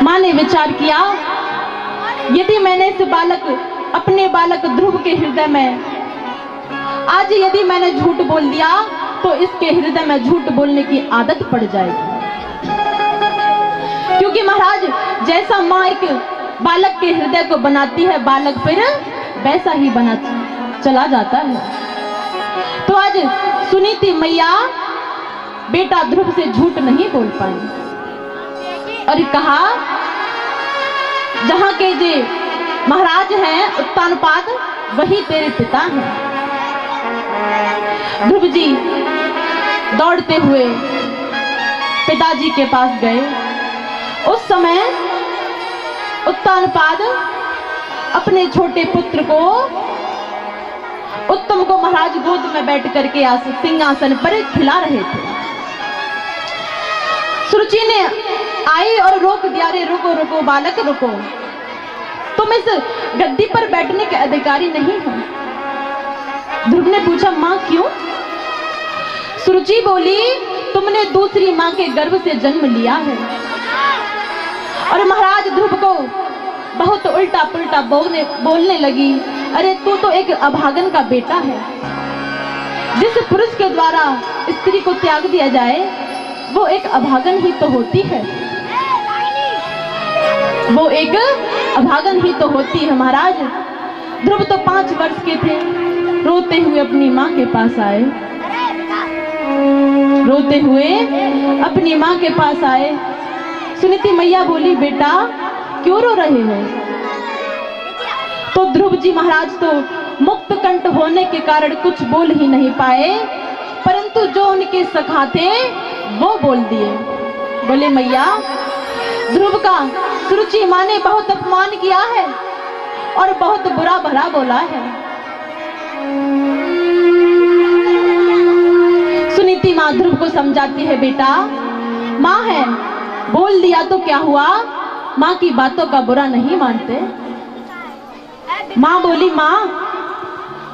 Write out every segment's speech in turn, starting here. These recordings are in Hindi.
माँ ने विचार किया, यदि मैंने इस अपने बालक ध्रुव के हृदय में आज यदि मैंने झूठ बोल दिया तो इसके हृदय में झूठ बोलने की आदत पड़ जाएगी। क्योंकि महाराज, जैसा माँ एक बालक के हृदय को बनाती है, बालक फिर वैसा ही बना चला जाता है। तो आज सुनीति मैया बेटा ध्रुव से झूठ नहीं बोल पाई और कहा, जहां के जे महाराज हैं उत्तानपाद, वही तेरे पिता हैं। ध्रुव जी दौड़ते हुए पिताजी के पास गए। उस समय उत्तानपाद अपने छोटे पुत्र को, उत्तम को महाराज गोद में बैठ करके सिंहासन पर खिला रहे थे। सुरुचि ने आई और रोक दिया, रे रुको रुको बालक रुको, तुम इस गद्दी पर बैठने के अधिकारी नहीं हो। ध्रुव ने पूछा, माँ क्यों? सुरुचि बोली, तुमने दूसरी माँ के गर्भ से जन्म लिया है। और महाराज ध्रुव को बहुत उल्टा पुल्टा बोलने लगी, अरे तू तो एक अभागन का बेटा है। जिस पुरुष के द्वारा स्त्री को त्याग दिया जाए वो एक अभागन ही तो होती है, वो एक अभागन ही तो होती है। महाराज ध्रुव तो 5 वर्ष के थे, रोते हुए अपनी माँ के पास आए, रोते हुए अपनी माँ के पास आए। सुनीति मैया बोली, बेटा क्यों रो रहे हो? तो ध्रुव जी महाराज तो मुक्त कंठ होने के कारण कुछ बोल ही नहीं पाए, परंतु जो उनके सखा थे वो बोल दिए। बोले, मैया ध्रुव का सुरुचि माँ ने बहुत अपमान किया है और बहुत बुरा भला बोला है। सुनीति माँ ध्रुव को समझाती है, बेटा माँ है, बोल दिया तो क्या हुआ, माँ की बातों का बुरा नहीं मानते। माँ बोली, माँ,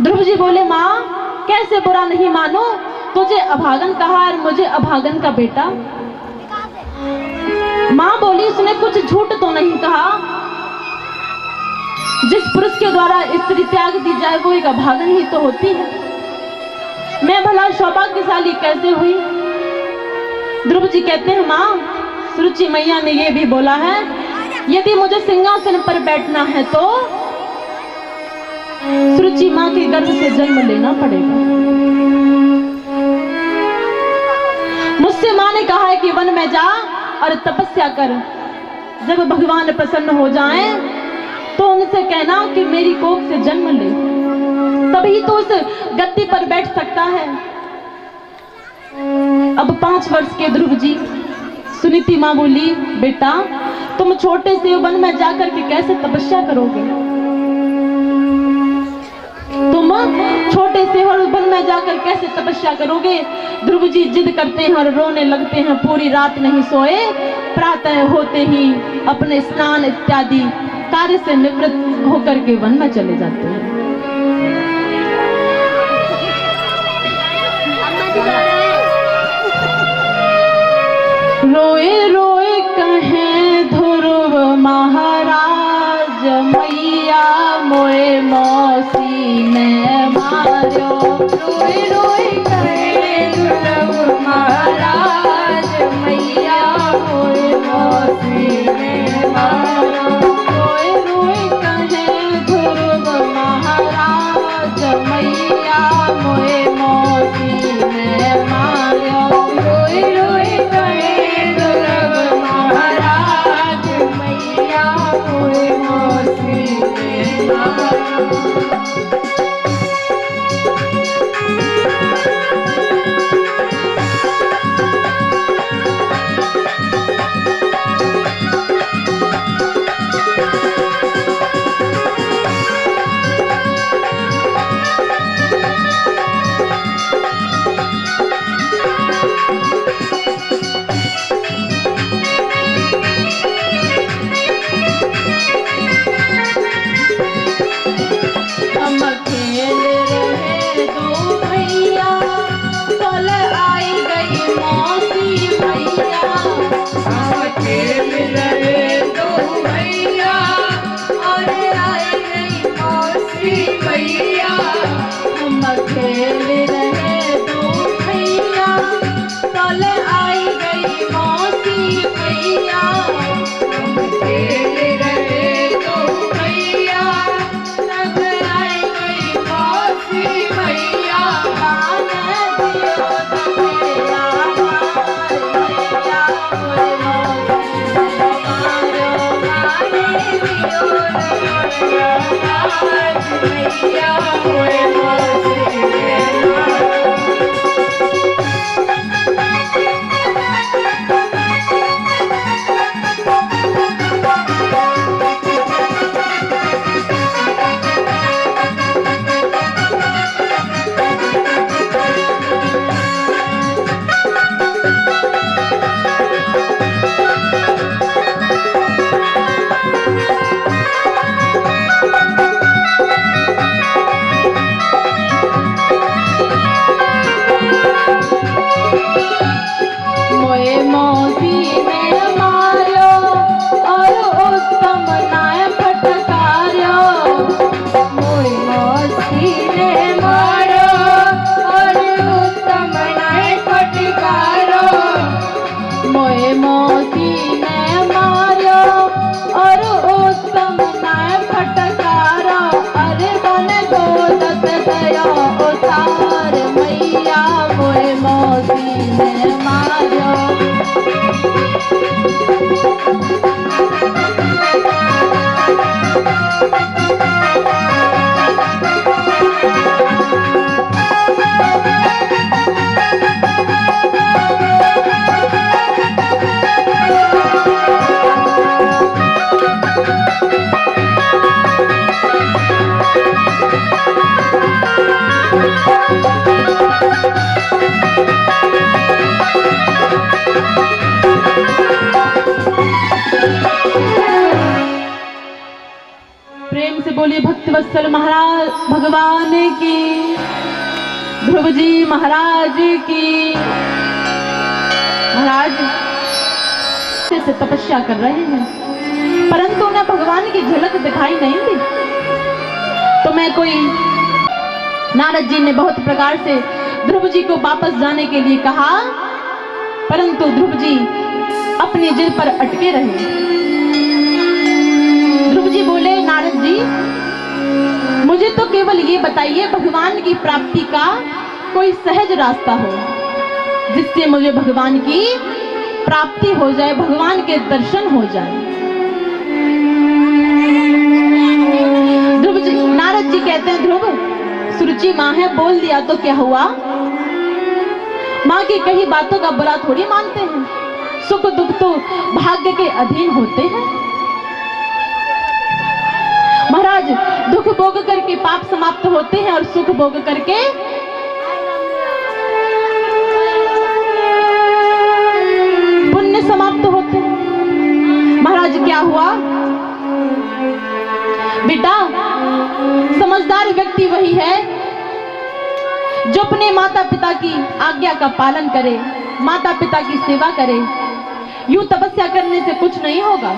ध्रुव जी बोले, माँ कैसे बुरा नहीं मानो, तुझे अभागन कहा और मुझे अभागन का बेटा। माँ बोली, उसने कुछ झूठ तो नहीं कहा, जिस पुरुष के द्वारा स्त्री त्याग दी जाए वो एक अभागन ही तो होती है। मैं भला सौभाग्यशाली कैसे हुई? ध्रुव जी कहते हैं, माँ सुरुचि मैया ने ये भी बोला है, यदि मुझे सिंहासन पर बैठना है तो सुरुचि माँ के गर्भ से जन्म लेना पड़ेगा। मुझसे माँ ने कहा है कि वन में जा और तपस्या कर, जब भगवान प्रसन्न हो जाएं तो उनसे कहना कि मेरी कोख से जन्म ले, तभी तो उस गद्दी पर बैठ सकता है। अब 5 वर्ष के ध्रुव जी, सुनीति माँ बोली, बेटा तुम छोटे से वन में जाकर के कैसे तपस्या करोगे? तुम छोटे से और वन में जाकर कैसे तपस्या करोगे? ध्रुव जी जिद करते हैं और रोने लगते हैं, पूरी रात नहीं सोए, प्रातः होते ही अपने स्नान इत्यादि कार्य से निवृत्त होकर के वन में चले जाते हैं। रोए रोए कहें ध्रुव महाराज, मैया मोए मौसी ने मारो। रोए रोए कहें ध्रुव महाराज, मैया मोए मौसी ने मारो। रोए रोए कहें ध्रुव महाराज, मैया मोए मौसी ने मारो। रोए रोए कहें ध्रुव महाराज, मैया मोए मौसी ने मारो। मोए मौसी ने मार्यो और उत्तम नाय फटकार्यो। मोए मौसी ने मार्यो और उत्तम नाय फटकारो। मोए मौसी ने मार्यो और उत्तम नाय फटकारो। अरे बन गोदत दया उतार मैया मोए मौसी ने मार्यो। प्रेम से बोलिए भक्तवत्सल महाराज भगवान की, ध्रुव जी महाराज की। महाराज से तपस्या कर रहे हैं, परंतु उन्हें भगवान की झलक दिखाई नहीं दी। तो मैं कोई नारद जी ने बहुत प्रकार से ध्रुव जी को वापस जाने के लिए कहा, परंतु ध्रुव जी अपनी जिद पर अटके रहे। ध्रुव जी बोले, नारद जी मुझे तो केवल ये बताइए भगवान की प्राप्ति का कोई सहज रास्ता हो, जिससे मुझे भगवान की प्राप्ति हो जाए, भगवान के दर्शन हो जाए। ध्रुव जी, नारद जी कहते हैं, ध्रुव सुरुचि माँ है, बोल दिया तो क्या हुआ? माँ की कही बातों का बुरा थोड़ी मानते हैं, सुख दुख तो भाग्य के अधीन होते हैं। महाराज दुख भोग करके पाप समाप्त होते हैं और सुख भोग करके पुण्य समाप्त होते हैं। महाराज क्या हुआ? बेटा, समझदार व्यक्ति वही है जो अपने माता पिता की आज्ञा का पालन करे, माता पिता की सेवा करे। यूं तपस्या करने से कुछ नहीं होगा।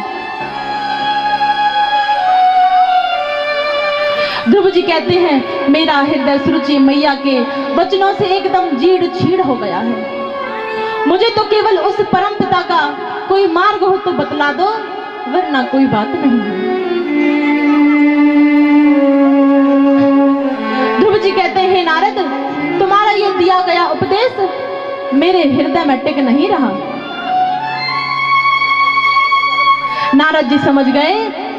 ध्रुव जी कहते हैं, मेरा हृदय सुरुचि मैया के वचनों से एकदम जीड़ छीड़ हो गया है। मुझे तो केवल उस परम पिता का कोई मार्ग हो तो बतला दो, वरना कोई बात नहीं है। ध्रुव जी कहते हैं, नारद तुम्हारा ये दिया गया उपदेश मेरे हृदय में टिक नहीं रहा। नारद जी समझ गए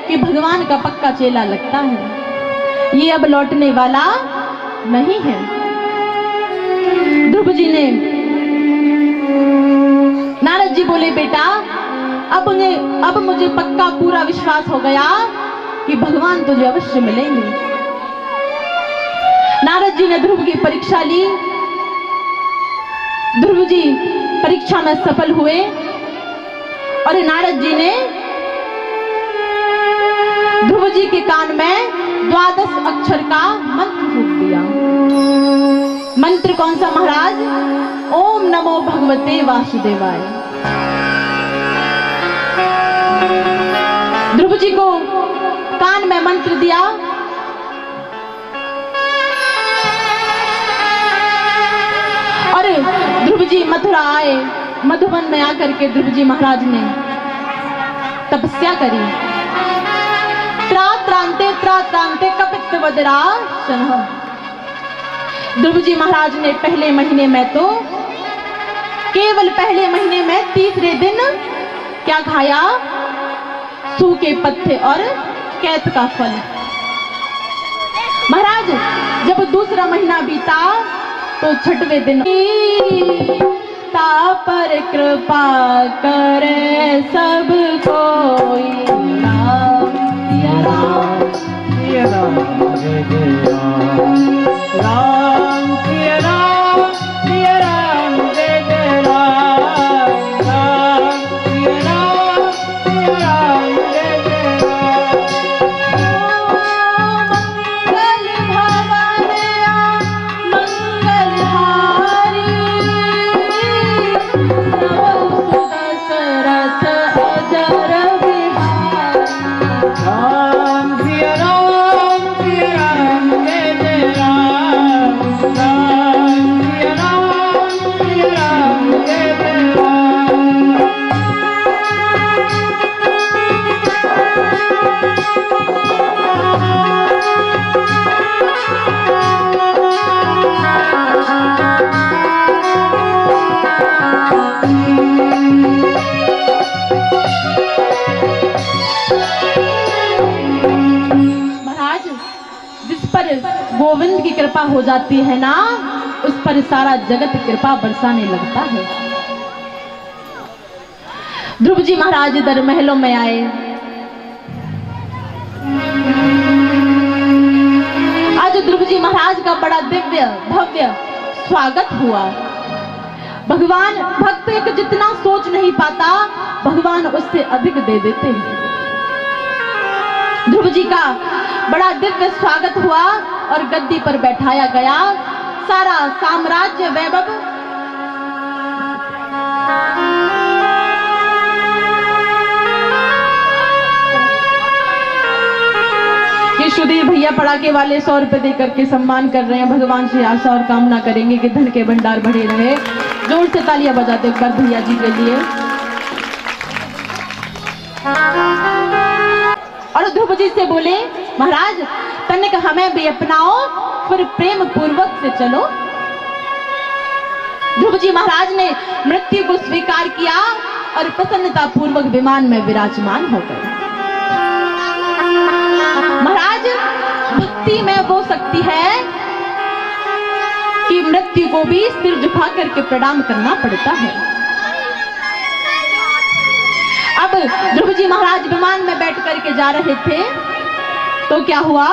कि भगवान का पक्का चेला लगता है, ये अब लौटने वाला नहीं है। ध्रुव जी ने, नारद जी बोले, बेटा अब मुझे पक्का पूरा विश्वास हो गया कि भगवान तुझे अवश्य मिलेंगे। नारद जी ने ध्रुव की परीक्षा ली। ध्रुव जी परीक्षा में सफल हुए और नारद जी ने ध्रुव जी के कान में 12 अक्षर का मंत्र फूंक दिया। मंत्र कौन सा महाराज? ओम नमो भगवते वासुदेवाय। ध्रुव जी को कान में मंत्र दिया। और ध्रुव जी मथुरा आए। मधुबन में आकर के ध्रुव जी महाराज ने तपस्या करी। त्रात्रांते कपित वज्रासन। ध्रुव जी महाराज ने पहले महीने में तो केवल पहले महीने में तीसरे दिन क्या खाया? सूखे पत्ते और कैत का फल। महाराज जब दूसरा महीना बीता तो छठवें दिन ता पर कृपा करे सब कोई। राम सिया राम सिया राम राम सिया राम सिया राम जय जय राम। राम सिया राम सिया राम जय जय राम। मंगल भवन मंगलहारी नव कृपा हो जाती है ना, उस पर सारा जगत कृपा बरसाने लगता है। ध्रुव जी महाराज इधर महलों में आए। आज ध्रुव जी महाराज का बड़ा दिव्य भव्य स्वागत हुआ। भगवान भक्त एक जितना सोच नहीं पाता, भगवान उससे अधिक दे देते हैं। ध्रुव जी का बड़ा दिव्य स्वागत हुआ और गद्दी पर बैठाया गया। सारा साम्राज्य वैभव ये सुधीर भैया पड़ाके वाले 100 रुपए देकर के सम्मान कर रहे हैं। भगवान से आशा और कामना करेंगे कि धन के भंडार बढ़े रहे। जोर से तालियां बजाते एक बार भैया जी के लिए। और ध्रुव जी से बोले, महाराज तनिक हमें भी अपनाओ, फिर प्रेम पूर्वक से चलो। ध्रुव जी महाराज ने मृत्यु को स्वीकार किया और प्रसन्नता पूर्वक विमान में विराजमान हो गए। महाराज भक्ति में वो शक्ति है कि मृत्यु को भी सिर झुका करके प्रणाम करना पड़ता है। अब ध्रुव जी महाराज विमान में बैठ करके जा रहे थे तो क्या हुआ,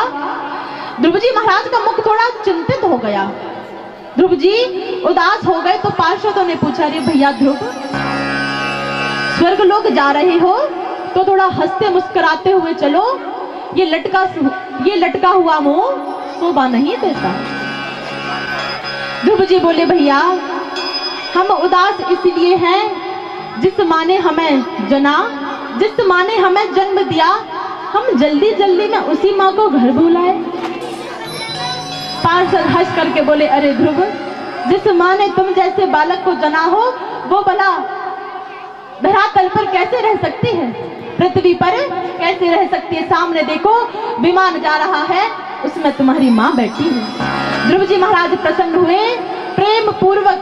ध्रुव जी महाराज का मुख थोड़ा चिंतित हो गया। ध्रुव जी उदास हो गए तो पार्षदों ने पूछा, अरे भैया ध्रुव, स्वर्ग लोग जा रहे हो तो थोड़ा हंसते मुस्कुराते हुए चलो, ये लटका हुआ मुंह शोभा नहीं देता। ध्रुव जी बोले, भैया हम उदास इसलिए हैं, जिस माँ ने हमें जना, जिस माँ ने हमें जन्म दिया, हम जल्दी जल्दी में उसी माँ को घर बुलाए। पार्षद हंस करके बोले, अरे ध्रुव, जिस माँ ने तुम जैसे बालक को जना हो, वो भला धरातल पर कैसे रह सकती है, पृथ्वी पर कैसे रह सकती है। सामने देखो विमान जा रहा है, उसमें तुम्हारी माँ बैठी है। ध्रुव जी महाराज प्रसन्न हुए, प्रेम पूर्वक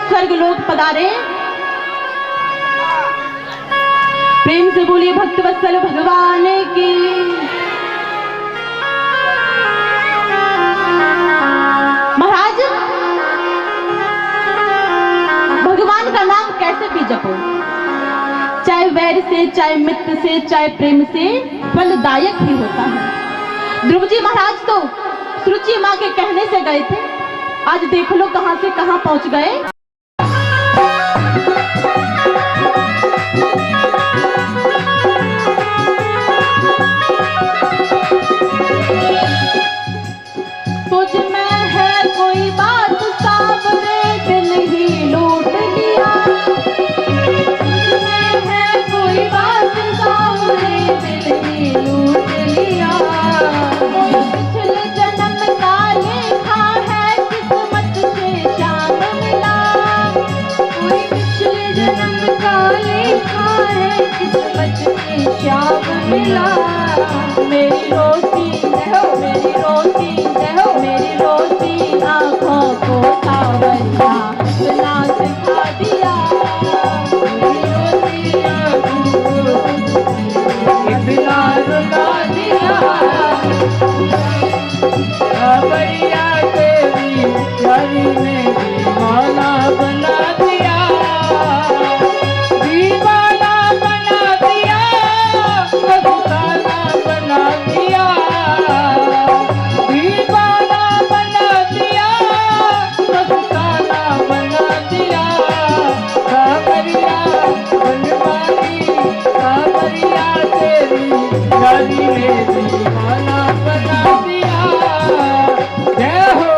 स्वर्ग लोक पधारे। प्रेम से बोलिए भक्तवत्सल भगवान की। महाराज भगवान का नाम कैसे भी जपो, चाहे वैर से, चाहे मित्र से, चाहे प्रेम से, फलदायक ही होता है। ध्रुव जी महाराज तो सुरुचि माँ के कहने से गए थे, आज देख लो कहां से कहां पहुंच गए। तुझ में है कोई बात सावरे, दिल ही लूट लिया। तुझ में है कोई बात सावरे, दिल ही लूट लिया। पिछले जन्म का लेखा है, किस्मत से श्याम मिला। कोई पिछले जन्म का लेखा है, किस्मत से श्याम मिला। मेरी रोटी रहो, मेरी रोटी रहो, मेरी रोटी आंखों को सावरिया बना सिखा दिया। मेरी रोटी आंखों को बना दिया। बढ़िया तेरी प्यारी ने दीवाना बना दिया, दीवाना बना दिया, मस्ताना बना दिया, दीवाना बना दिया, मस्ताना बना दिया। सावरिया बनवानी, सावरिया तेरी प्यारी ने दीवाना बना दिया। जय हो।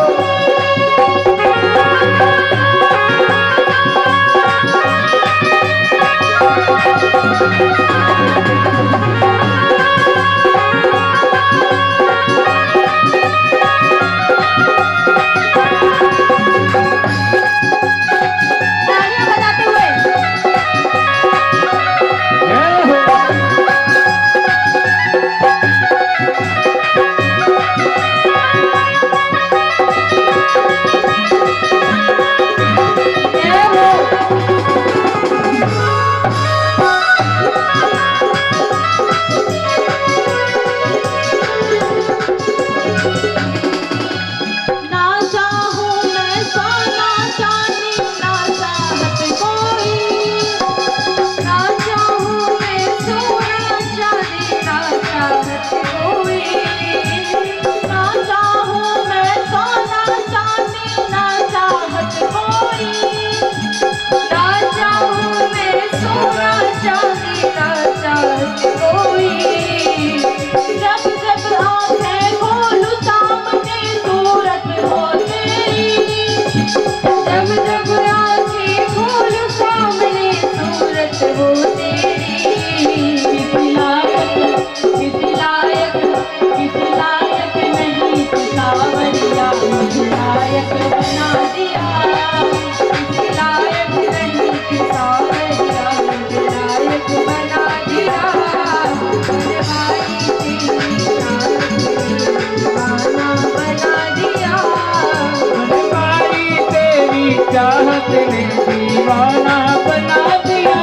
बना दिया, किसी लायक नहीं कि सावरिया मुझे लायक बना दिया। बनवाई तेरी चाहत ने दीवाना बना दिया,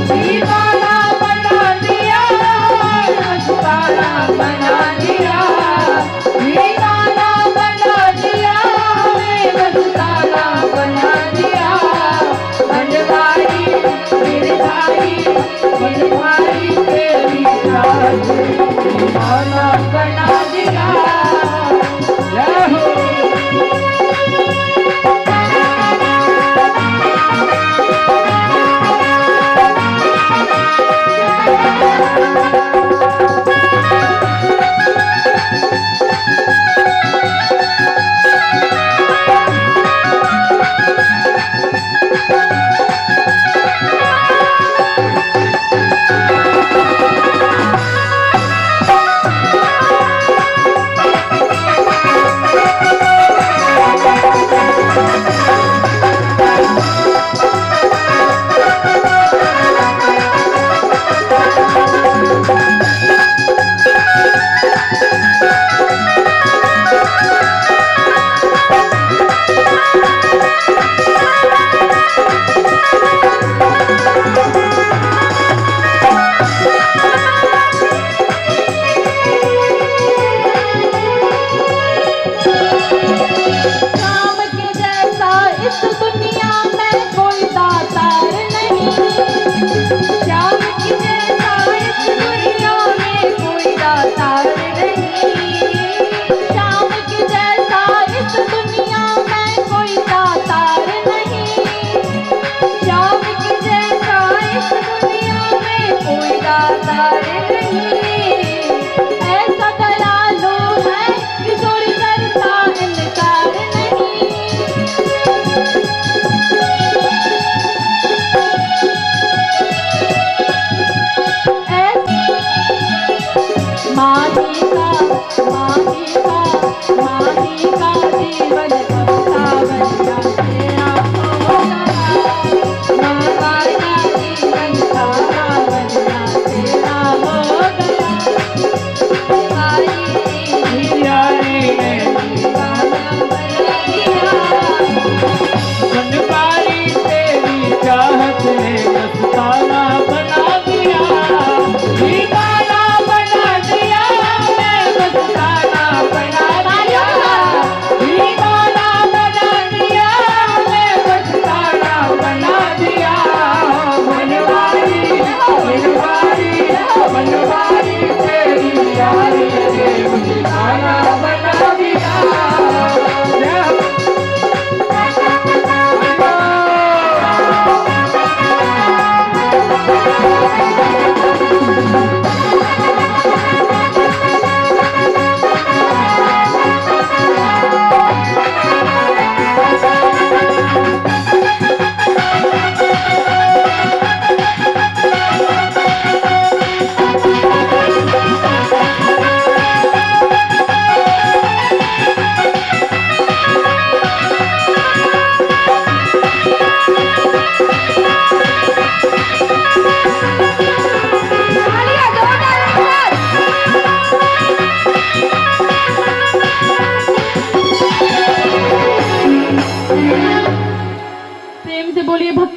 दीवाना बना दिया, मस्ताना बना दिया, दीवाना बना दिया, मस्ताना बना दिया। बनवाई मेरे भाई, बनवाई तेरी चाहत ने दीवाना बना दिया। जय हो।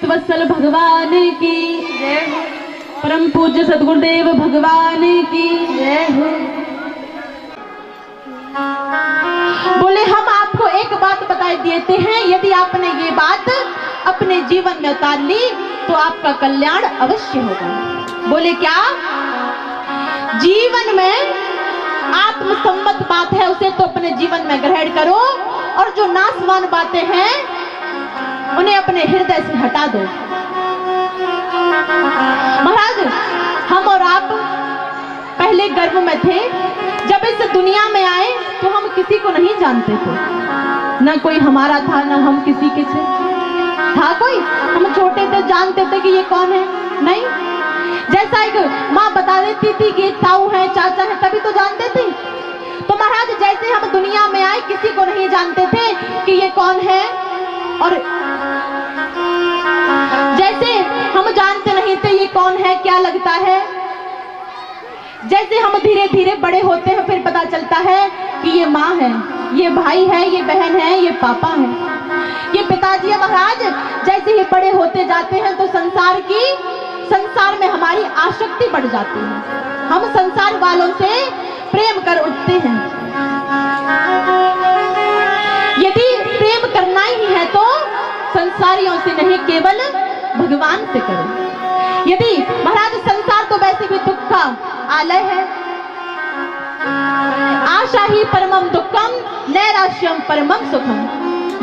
वत्सल भगवान की जय हो। परम पूज्य सदगुरुदेव भगवान की जय हो। बोले हम आपको एक बात बता देते हैं, यदि आपने ये बात अपने जीवन में उतार ली तो आपका कल्याण अवश्य होगा। बोले क्या? जीवन में आत्मसम्मत बात है उसे तो अपने जीवन में ग्रहण करो, और जो नाशवान बातें हैं उन्हें अपने हृदय से हटा दो। महाराज, हम और आप पहले गर्भ में थे, जब इस दुनिया में आए तो हम किसी को नहीं जानते थे, ना कोई हमारा था ना हम किसी के थे। था कोई? हम छोटे थे, जानते थे कि ये कौन है? नहीं। जैसा एक माँ बता देती थी कि ताऊ है, चाचा है, तभी तो जानते थे। तो महाराज जैसे हम दुनिया में आए किसी को नहीं जानते थे कि ये कौन है, और जैसे हम जानते नहीं थे ये कौन है, क्या लगता है। जैसे हम धीरे धीरे बड़े होते हैं फिर पता चलता है कि ये माँ है, ये भाई है, ये बहन है, ये पापा है, ये पिताजी है। महाराज जैसे ही बड़े होते जाते हैं तो संसार में हमारी आसक्ति बढ़ जाती है, हम संसार वालों से प्रेम कर उठते हैं। यदि प्रेम करना ही है तो संसारियों से नहीं, केवल भगवान से करो। यदि महाराज संसार तो वैसे भी दुख का आलय है, आशा ही परमम दुखम नैराश्यम परमम सुखम।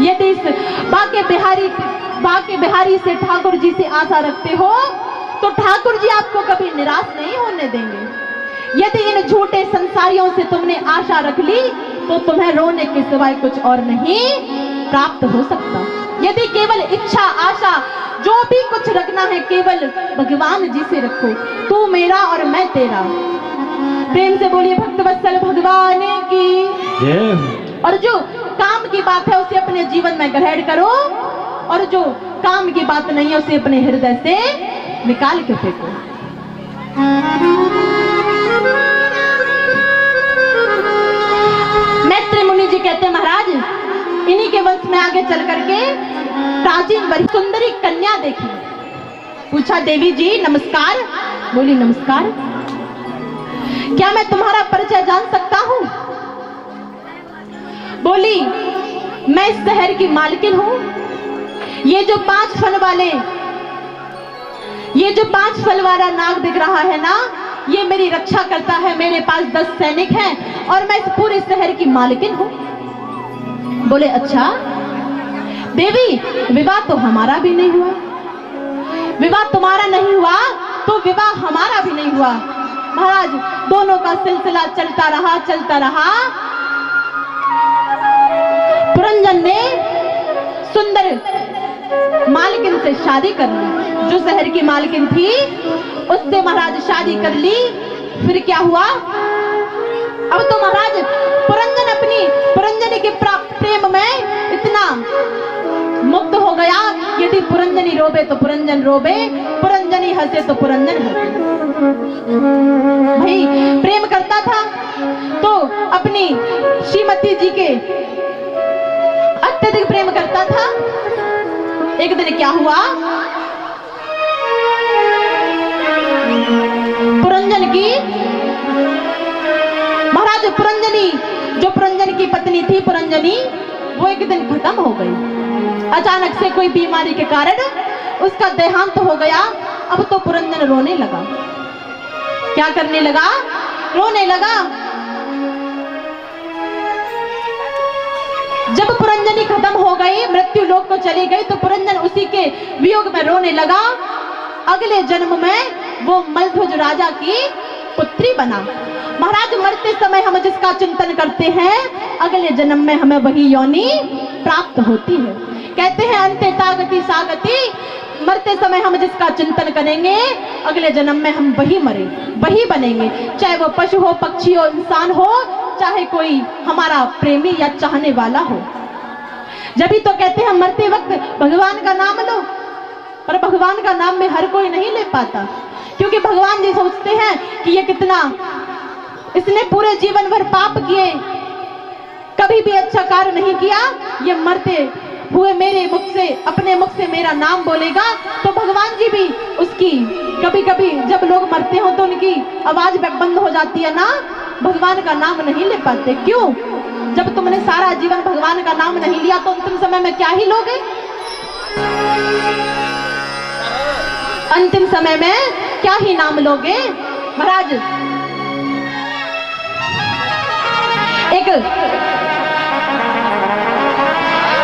यदि इस बाके बिहारी से ठाकुर जी से आशा रखते हो तो ठाकुर जी आपको कभी निराश नहीं होने देंगे। यदि इन झूठे संसारियों से तुमने आशा रख ली तो तुम्हें रोने के सिवाय कुछ और नहीं प्राप्त हो सकता। यदि केवल इच्छा आशा जो भी कुछ रखना है केवल भगवान जी से रखो, तू मेरा और मैं तेरा। प्रेम से बोलिए भक्तवत्सल भगवान की। और जो काम की बात है उसे अपने जीवन में ग्रहण करो, और जो काम की बात नहीं है उसे अपने हृदय से निकाल के फेंको। मैत्री मुनि जी कहते हैं महाराज इन्हीं के वंश में आगे चल करके प्राचीन बड़ी सुंदरी कन्या देखी। पूछा देवी जी नमस्कार। बोली नमस्कार, क्या मैं तुम्हारा परिचय जान सकता हूँ? बोली मैं इस शहर की मालकिन हूँ। ये जो 5 फल वाला नाग दिख रहा है ना, ये मेरी रक्षा करता है। मेरे पास 10 सैनिक हैं और मैं इस पूरे शहर की मालकिन हूँ। बोले अच्छा देवी, विवाह तो हमारा भी नहीं हुआ। विवाह तुम्हारा नहीं हुआ तो विवाह हमारा भी नहीं हुआ। महाराज दोनों का सिलसिला चलता रहा। पुरंजन ने सुंदर मालकिन से शादी कर ली, जो शहर की मालकिन थी उससे महाराज शादी कर ली। फिर क्या हुआ? अब तो महाराज पुरंजन अपनी पुरंजनी के प्रेम में इतना मुक्त हो गया। यदि पुरंजनी रोवे तो पुरंजन रोवे, पुरंजनी हंसे तो पुरंजन हंसे। भाई प्रेम करता था तो अपनी श्रीमती जी के अत्यधिक प्रेम करता था। एक दिन क्या हुआ? पुरंजन की महाराज जो पुरंजन की पत्नी थी पुरंजनी, वो एक दिन खत्म हो गई। अचानक से कोई बीमारी के कारण उसका देहांत हो गया। अब तो पुरंजन रोने लगा। क्या करने लगा? रोने लगा। जब पुरंजनी खत्म हो गई, मृत्यु लोक को चली गई, तो पुरंजन उसी के वियोग में रोने लगा। अगले जन्म में वो मलध्वज राजा की पुत्री बना। महाराज मरते समय हम जिसका चिंतन करते हैं अगले जन्म में हमें वही योनि प्राप्त होती है। कहते हैं अंते तागति सागति, मरते समय हम जिसका चिंतन करेंगे अगले जन्म में हम वही बनेंगे। चाहे वो पशु हो, पक्षी हो, इंसान हो, चाहे कोई हमारा प्रेमी या चाहने वाला हो। जब ही तो कहते हैं मरते वक्त भगवान का नाम लो, पर भगवान का नाम में हर कोई नहीं ले पाता, क्योंकि भगवान जी सोचते हैं कि ये कितना, इसने पूरे जीवन भर पाप किए, कभी भी अच्छा कार्य नहीं किया, ये मरते हुए मेरे मुख से, अपने मुख से मेरा नाम बोलेगा। तो भगवान जी भी उसकी, कभी कभी जब लोग मरते हो तो उनकी आवाज बंद हो जाती है ना, भगवान का नाम नहीं ले पाते। क्यों? जब तुमने सारा जीवन भगवान का नाम नहीं लिया तो अंतिम समय में क्या ही लोगे? अंतिम समय में क्या ही नाम लोगे? महाराज एक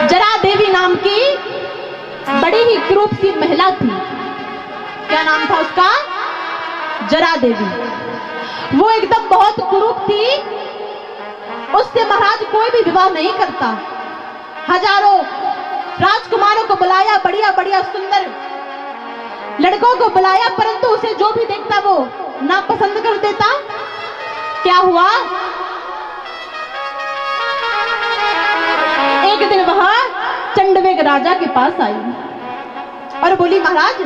जरा देवी नाम की बड़ी ही क्रूप सी महिला थी। क्या नाम था उसका? जरा देवी। वो एकदम बहुत कुरूप थी। उससे महाराज कोई भी विवाह नहीं करता। हजारों राजकुमारों को बुलाया, बढ़िया बढ़िया सुंदर लड़कों को बुलाया, परंतु उसे जो भी देखता वो नापसंद कर देता। क्या हुआ? एक दिन वह चंडवेग राजा के पास आई और बोली, महाराज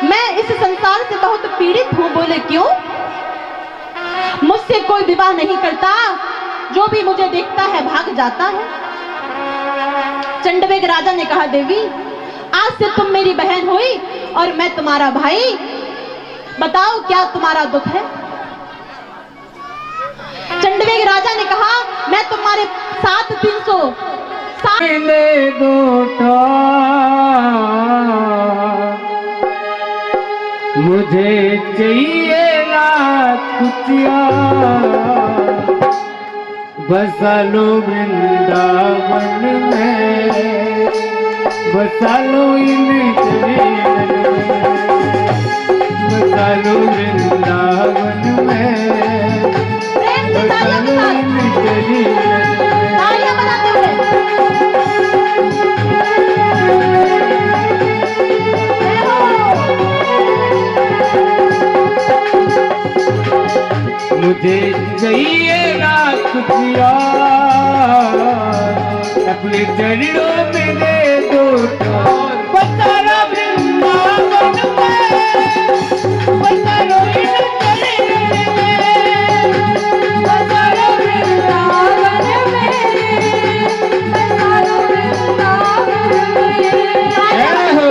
मैं इस संसार से बहुत पीड़ित हूं। बोले, क्यों? मुझसे कोई विवाह नहीं करता, जो भी मुझे देखता है भाग जाता है। चंडवेग राजा ने कहा, देवी आज से तुम मेरी बहन हुई और मैं तुम्हारा भाई, बताओ क्या तुम्हारा दुख है? चंडवेग राजा ने कहा, मैं तुम्हारे साथ 300 मिले गोटा मुझे चाहिए ना कुटिया, बसा लो वृंदावन में, बसा लो इन चरणों में, बसा लो वृंदावन में, बसा लो इन चरणों में। तालियां बजाते हुए मुझे चाहिए ना कुछ यार, अपने चरणों में दे दो बसालो वृंदावन में, बसालो इन चरणों में, बसालो वृंदावन में, बसालो वृंदावन में। जय हो।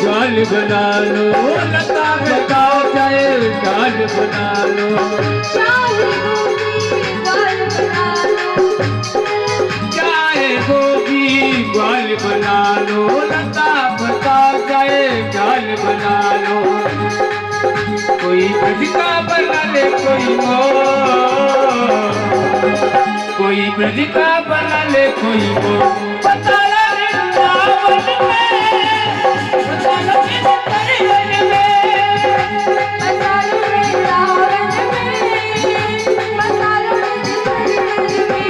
गाल बना लो, लता बता जाए गाल बना लो, चाहे गोभी गाल बना लो, लता बता जाए गाल बना लो, कोई ब्रज का बना ले कोई ब्रज का बना ले कोई वो, बता लो वृंदावन में, बता लो इस परिवन में, बता लो वृंदावन में, बता लो इस परिवन में,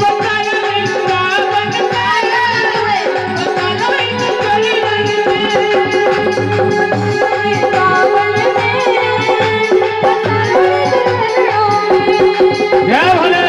बता लो वृंदावन में, बता लो इस परिवन में, वृंदावन में, बता लो इस परिवन में। जय भोले।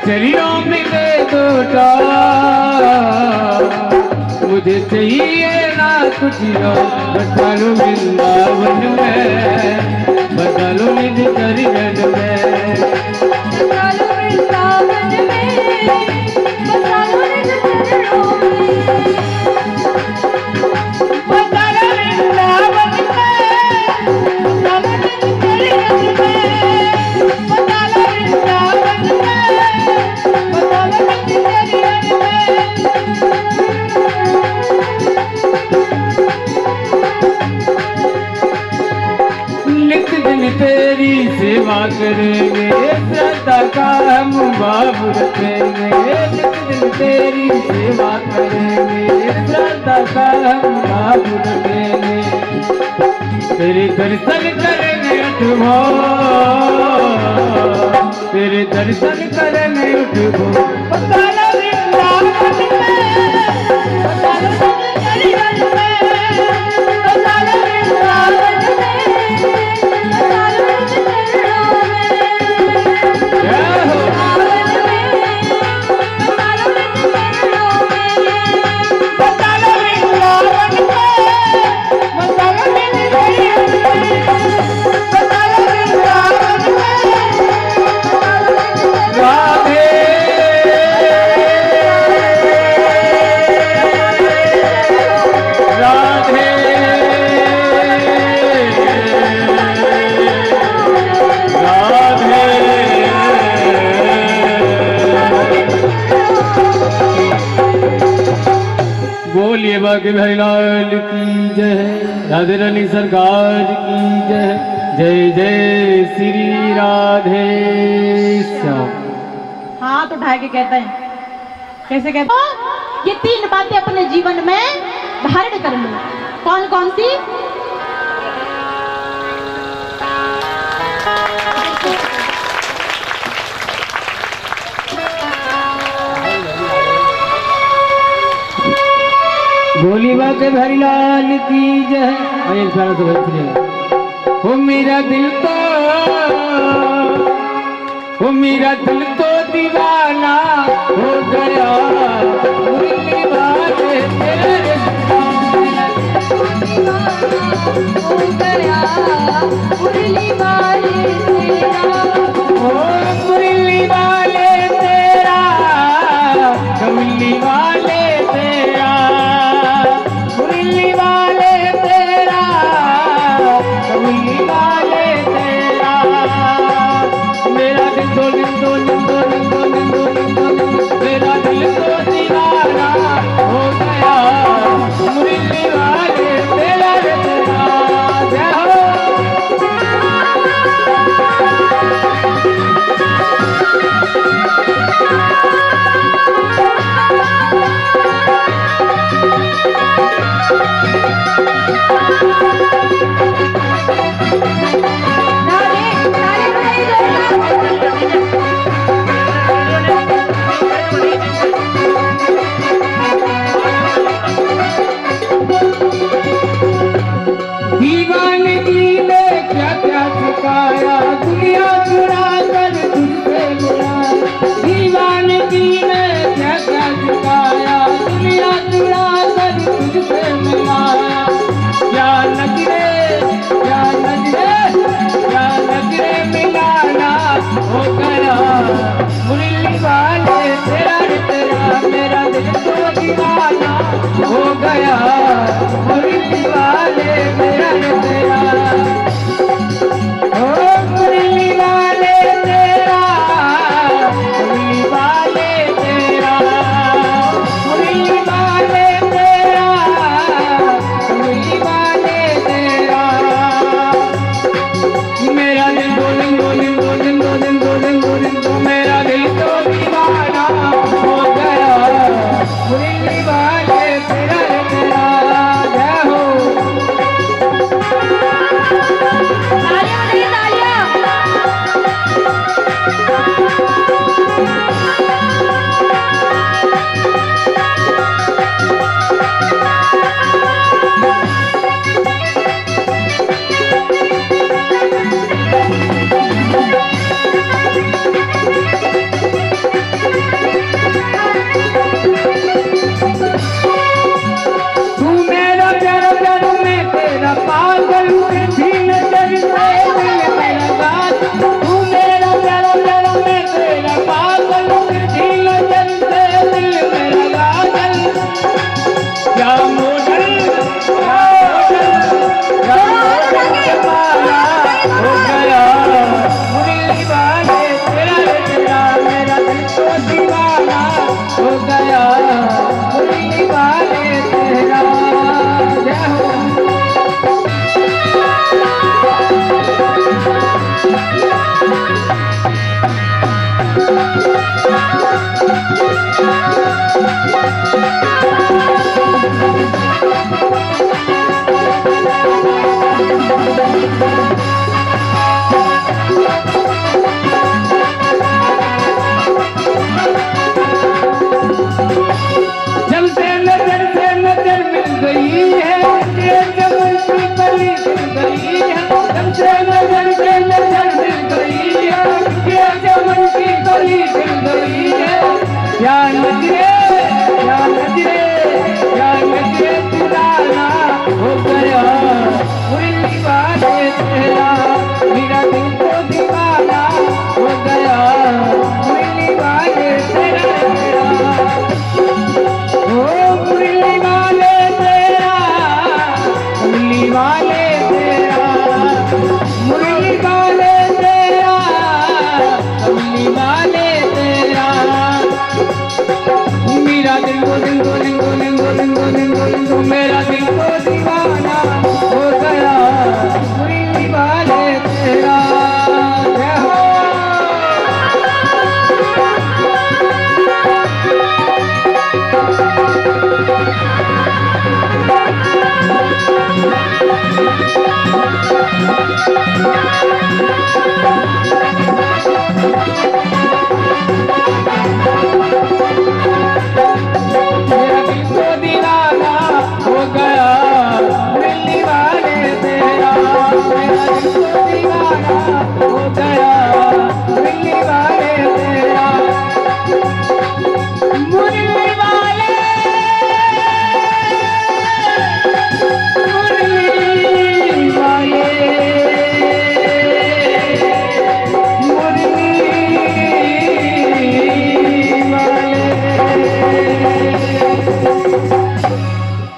चरणों में दे दो मुझे चाहिए ना कुछ और, बसा लो वृंदावन में, बसा लो निज चरण में, बसा लो वृंदावन में, बसा लो निज चरणों में, बसा लो वृंदावन में, बसा लो निज चरण में, बसा लो वृंदावन में, नित दिन तेरी सेवा करेंगे, श्रद्धा का हम भाव रखेंगे, नित दिन तेरी सेवा करेंगे, श्रद्धा का हम भाव रखेंगे, तेरे दर्शन करेंगे उठो, तेरे दर्शन करेंगे उठो, बसा लो वृंदावन में, बसा लो निज चरण में, बाके भाई लाल की जय, राधे रानी सरकार की जय, जय जय श्री राधे श्याम। हाथ उठा के कहते हैं, कैसे कहते हैं? ये 3 बातें अपने जीवन में धारण कर लो। कौन कौन सी? बोली बाके भाई लाल की जय। एक प्यारा सा भजन सुनिएगा। हो मेरा दिल तो दीवाना हो गया, मुरली वाले तेरे हो गया, मुरली वाले तेरा, ओ मुरली वाले तेरा, कमली वाले तेरा, मुरली वाले तेरा, कमली वाले तेरा। मेरा दिल तो मेरा दिल तो दीवाना हो गया, मुरली वाले तेरा तेरा। जय हो। दीवानगी ने क्या क्या सिखाया, दुनिया चुरा कर तुझसे मिला। दीवानगी ने क्या क्या सिखाया, दुनिया चुरा कर तुझसे मिलाया। क्या नजरे क्या नजरे क्या नजरे मिलाना हो गया, मुरली वाले तेरा तेरा। मेरा दिल तो दीवाना हो गया, मुरली वाले तेरा तेरा। ओ मुरली वाले तेरा, मुरली वाले तेरा, मुरली वाले तेरा, मुरली वाले तेरा। मेरा दिल मेरा दिल तो दीवाना हो गया, मुरली वाले तेरा तेरा। जय हो। तालियां बजाइए, तालियां। तू मेरा प्यारा प्यारा, मैं तेरा पागल, तेरी नजर से दिल मेरा गाल। तू मेरा प्यारा प्यारा, मैं तेरा पागल, तेरी नजर से दिल मेरा गाल। क्या मोडल क्या दीवाना हो गया, मुरली वाले तेरा तेरा। मेरा दिल तो दीवाना हो गया, मुरली वाले तेरा। जय हो। जब से नजर मिल गई है, ये चमन की कली खिल गई है। जब से नजर मिल गई है, ये चमन की कली खिल गई है। क्या नजरे क्या नजरे क्या नजरे चुराना हो गया, मुरली वाले तेरा। मेरा दिल तो दीवाना हो गया, मुरली वाले तेरा तेरा। ओ मुरली वाले तेरा, मुरली वाले तेरा, मुरली वाले तेरा, मुरली वाले तेरा। मेरा दिल बिंगो बिंगो बिंगो मेरा दिल तो दीवाना हो गया मुरली वाले तेरा जय हो। मेरा दिल तो दीवाना हो गया मुरली वाले तेरा मेरा दिल तो दीवाना हो गया मुरली वाले तेरा मुरली वाले मुरली वाले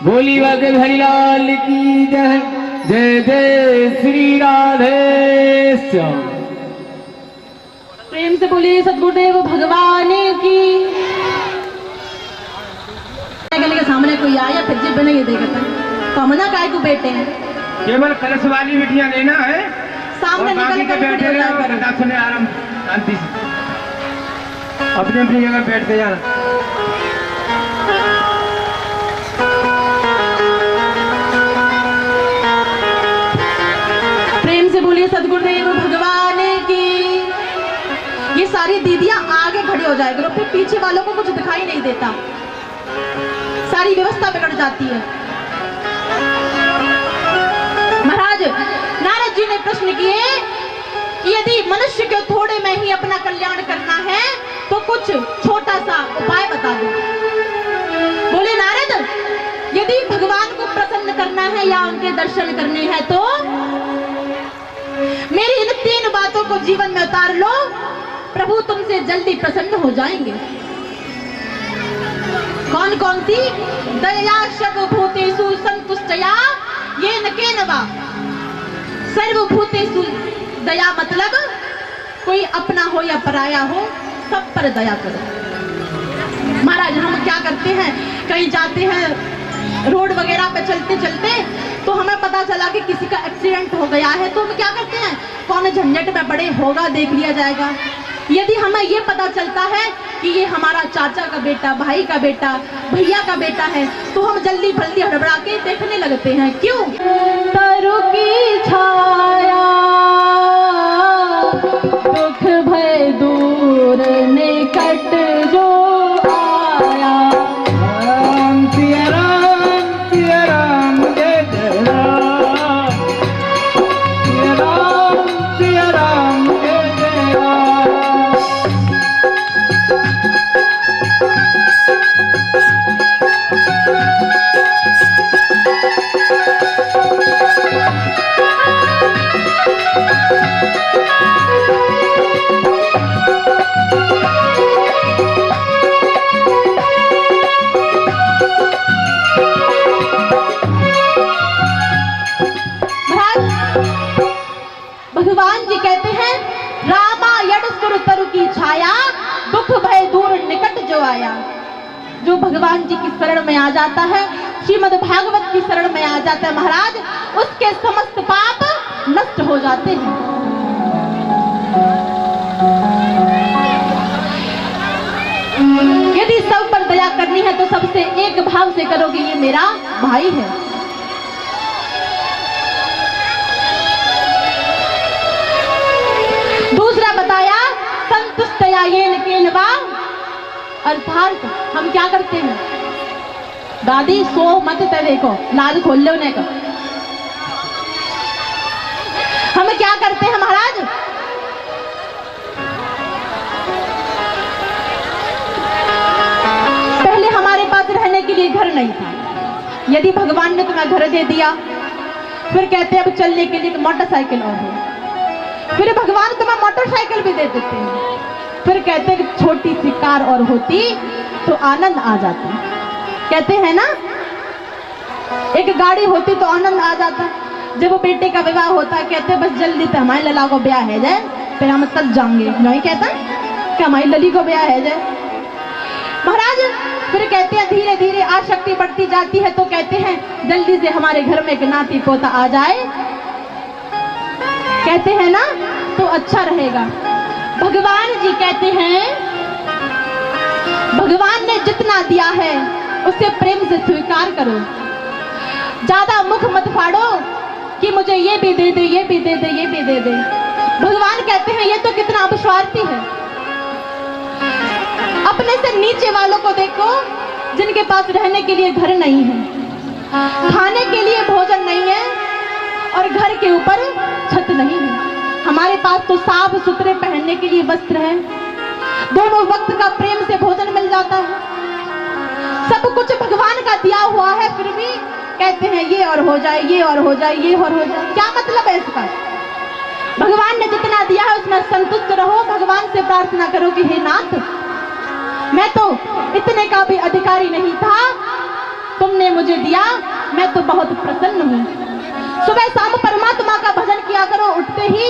बोली बागे हरिलाल की जय जय जय श्री राधे श्याम। प्रेम से बोलिए सदगुरुदेव भगवान की। गले के सामने कोई आया फिर जी बने ये देखता कमना काय को बेटे हैं केवल कलश वाली बिटियां लेना है सामने और बाकी निकल के कर बैठे वीडियो रहो करो। दर्शन आराम शांति से अपनी अपनी जगह बैठते जाना। प्रेम से बोलिए सदगुरुदेव भगवान की। ये सारी दीदियां आगे खड़ी हो जाए करो फिर पीछे वालों को कुछ दिखाई नहीं देता सारी व्यवस्था बिगड़ जाती है। महाराज नारद जी ने प्रश्न किए कि यदि मनुष्य को थोड़े में ही अपना कल्याण करना है तो कुछ छोटा सा उपाय बता दो। बोले नारद यदि भगवान को प्रसन्न करना है या उनके दर्शन करने हैं तो मेरी इन 3 बातों को जीवन में उतार लो प्रभु तुमसे जल्दी प्रसन्न हो जाएंगे। कौन कौन सी? दया सर्वभूतेषु संतुष्टया येन केनवा। सर्वभूतेषु दया मतलब कोई अपना हो या पराया हो सब पर दया करो। महाराज हम क्या करते हैं कहीं जाते हैं रोड वगैरह पे चलते चलते तो हमें पता चला कि किसी का एक्सीडेंट हो गया है तो हम क्या करते हैं कौन झंझट में बड़े होगा देख लिया जाएगा। यदि हमें ये पता चलता है कि ये हमारा चाचा का बेटा भाई का बेटा भैया का बेटा है तो हम जल्दी जल्दी हड़बड़ा के देखने लगते हैं। क्यों? तरु की छाया दुख भय दूर निकट जो आया। राम सिया राम जय जय राम सिया राम जय जय राम। भगवान जी कहते हैं रामायण सुर तरु की छाया दुख भय दूर निकट जो आया। जो भगवान जी की शरण में आ जाता है श्रीमद् भागवत की शरण में आ जाता है महाराज उसके समस्त पाप नष्ट हो जाते हैं। यदि सब पर दया करनी है तो सबसे एक भाव से करोगे ये मेरा भाई है। दूसरा बताया संतुष्टया येन केनवा अर्थात हम क्या करते हैं दादी सो मत तेरे को लाल खोल लो ने को हम क्या करते हैं महाराज पहले हमारे पास रहने के लिए घर नहीं था यदि भगवान ने तुम्हें घर दे दिया फिर कहते अब चलने के लिए मोटरसाइकिल और हो फिर भगवान तुम्हें मोटरसाइकिल भी दे देते हैं फिर कहते हैं कि छोटी सी कार और होती तो आनंद आ जाता कहते हैं ना एक गाड़ी होती तो आनंद आ जाता जब वो बेटे का विवाह होता कहते बस जल्दी से हमारे लला को ब्याह है जाए फिर हम तक जाएंगे नहीं कहता कि हमारी लली को ब्याह है जाए। महाराज फिर कहते हैं धीरे धीरे आसक्ति बढ़ती जाती है, तो कहते हैं जल्दी से हमारे घर में एक नाती पोता आ जाए, कहते हैं ना, तो अच्छा रहेगा। भगवान जी कहते हैं भगवान ने जितना दिया है उसे प्रेम से स्वीकार करो, ज्यादा मुख मत फाड़ो कि मुझे ये भी दे दे, ये भी दे दे, ये भी दे दे। भगवान कहते हैं ये तो कितना अपस्वार्थी है। अपने से नीचे वालों को देखो जिनके पास रहने के लिए घर नहीं है, खाने के लिए भोजन नहीं है और घर के ऊपर छत नहीं है। हमारे पास तो साफ सुथरे पहनने के लिए वस्त्र है, दोनों वक्त का प्रेम से भोजन मिल जाता है, सब कुछ भगवान का दिया हुआ है, फिर भी कहते हैं ये और हो जाए, ये और हो जाए, ये और हो जाए। क्या मतलब है इसका? भगवान ने जितना दिया है उसमें संतुष्ट रहो। भगवान से प्रार्थना करो कि हे नाथ, मैं तो इतने का भी अधिकारी नहीं था, तुमने मुझे दिया, मैं तो बहुत प्रसन्न हूँ। सुबह शाम परमात्मा का भजन किया करो, उठते ही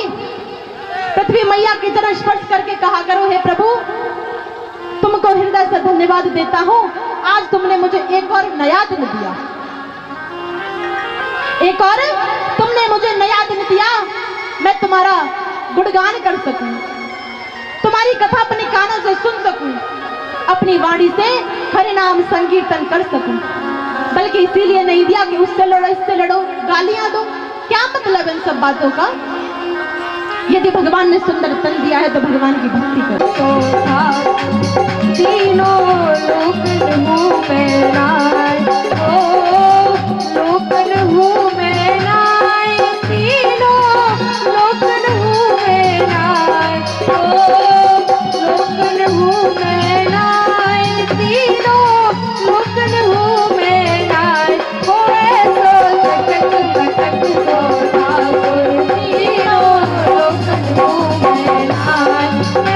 पृथ्वी मैया की चरण स्पर्श करके कहा करो, हे प्रभु तुमको हृदय से धन्यवाद देता हूँ, आज तुमने मुझे एक और नया दिन दिया, एक और तुमने मुझे नया दिन दिया, मैं तुम्हारा गुणगान कर सकूं, तुम्हारी कथा अपने कानों से सुन सकूं, अपनी वाणी से हरि नाम संकीर्तन कर सकूं। बल्कि इसीलिए नहीं दिया कि उससे लड़ो, इससे लड़ो, गालियां दो। क्या मतलब इन सब बातों का? यदि भगवान ने सुंदर तन दिया है तो भगवान की भक्ति करो। तीनों लोकन हूँ मैं नाय, ओ लोकन हूँ मैं नाय, तीनों लोकन हूँ मैं नाय, ओ लोकन हूँ मैं नाय, तीनों लोकन हूँ मैं नाय, ओ ऐसो चटक पटक सो ठाकुर, तीनों लोकन हूँ मैं नाय,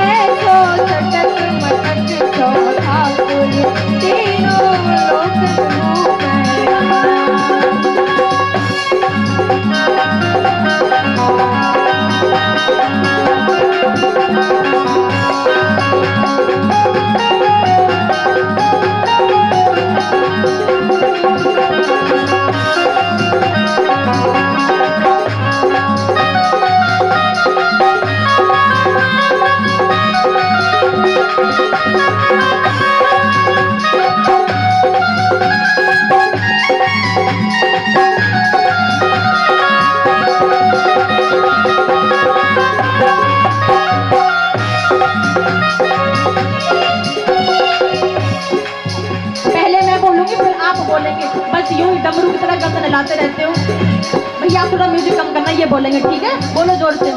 ऐसो चटक मटक सो ठाकुर, तीनों लोकन हूँ मैं नाय। पहले मैं बोलूंगी फिर आप बोलेंगे, बस यूं ही डमरू की तरह गर्दन हिलाते रहते हो। भैया आप थोड़ा म्यूजिक कम करना, ये बोलेंगे, ठीक है? बोलो जोर से।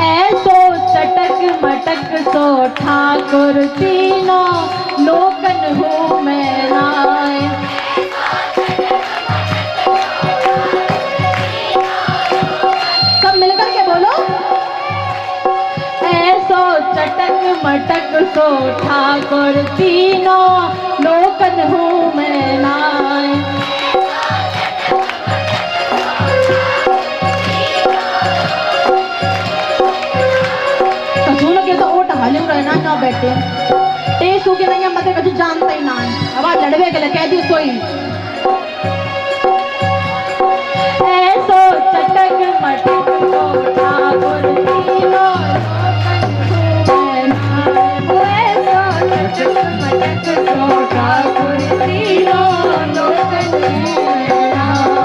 ऐसो चटक मटक सो ठाकुर, तीनों लोकन हूँ मैं नाय। सब मिलकर के बोलो, ऐसो चटक मटक सो ठाकुर, तीनों लोकन हूँ मैं नाय। सुन के तो ओट हाले रहना ना बैठे टेसू के नहीं मत कभी जानता ही ना है, अब लड़वे के लिए कह दी सोई। ऐसो चटक मटक सो ठाकुर, तीनों मटक सो ठाकुर, तीनों लोकन हूँ मैं नाय।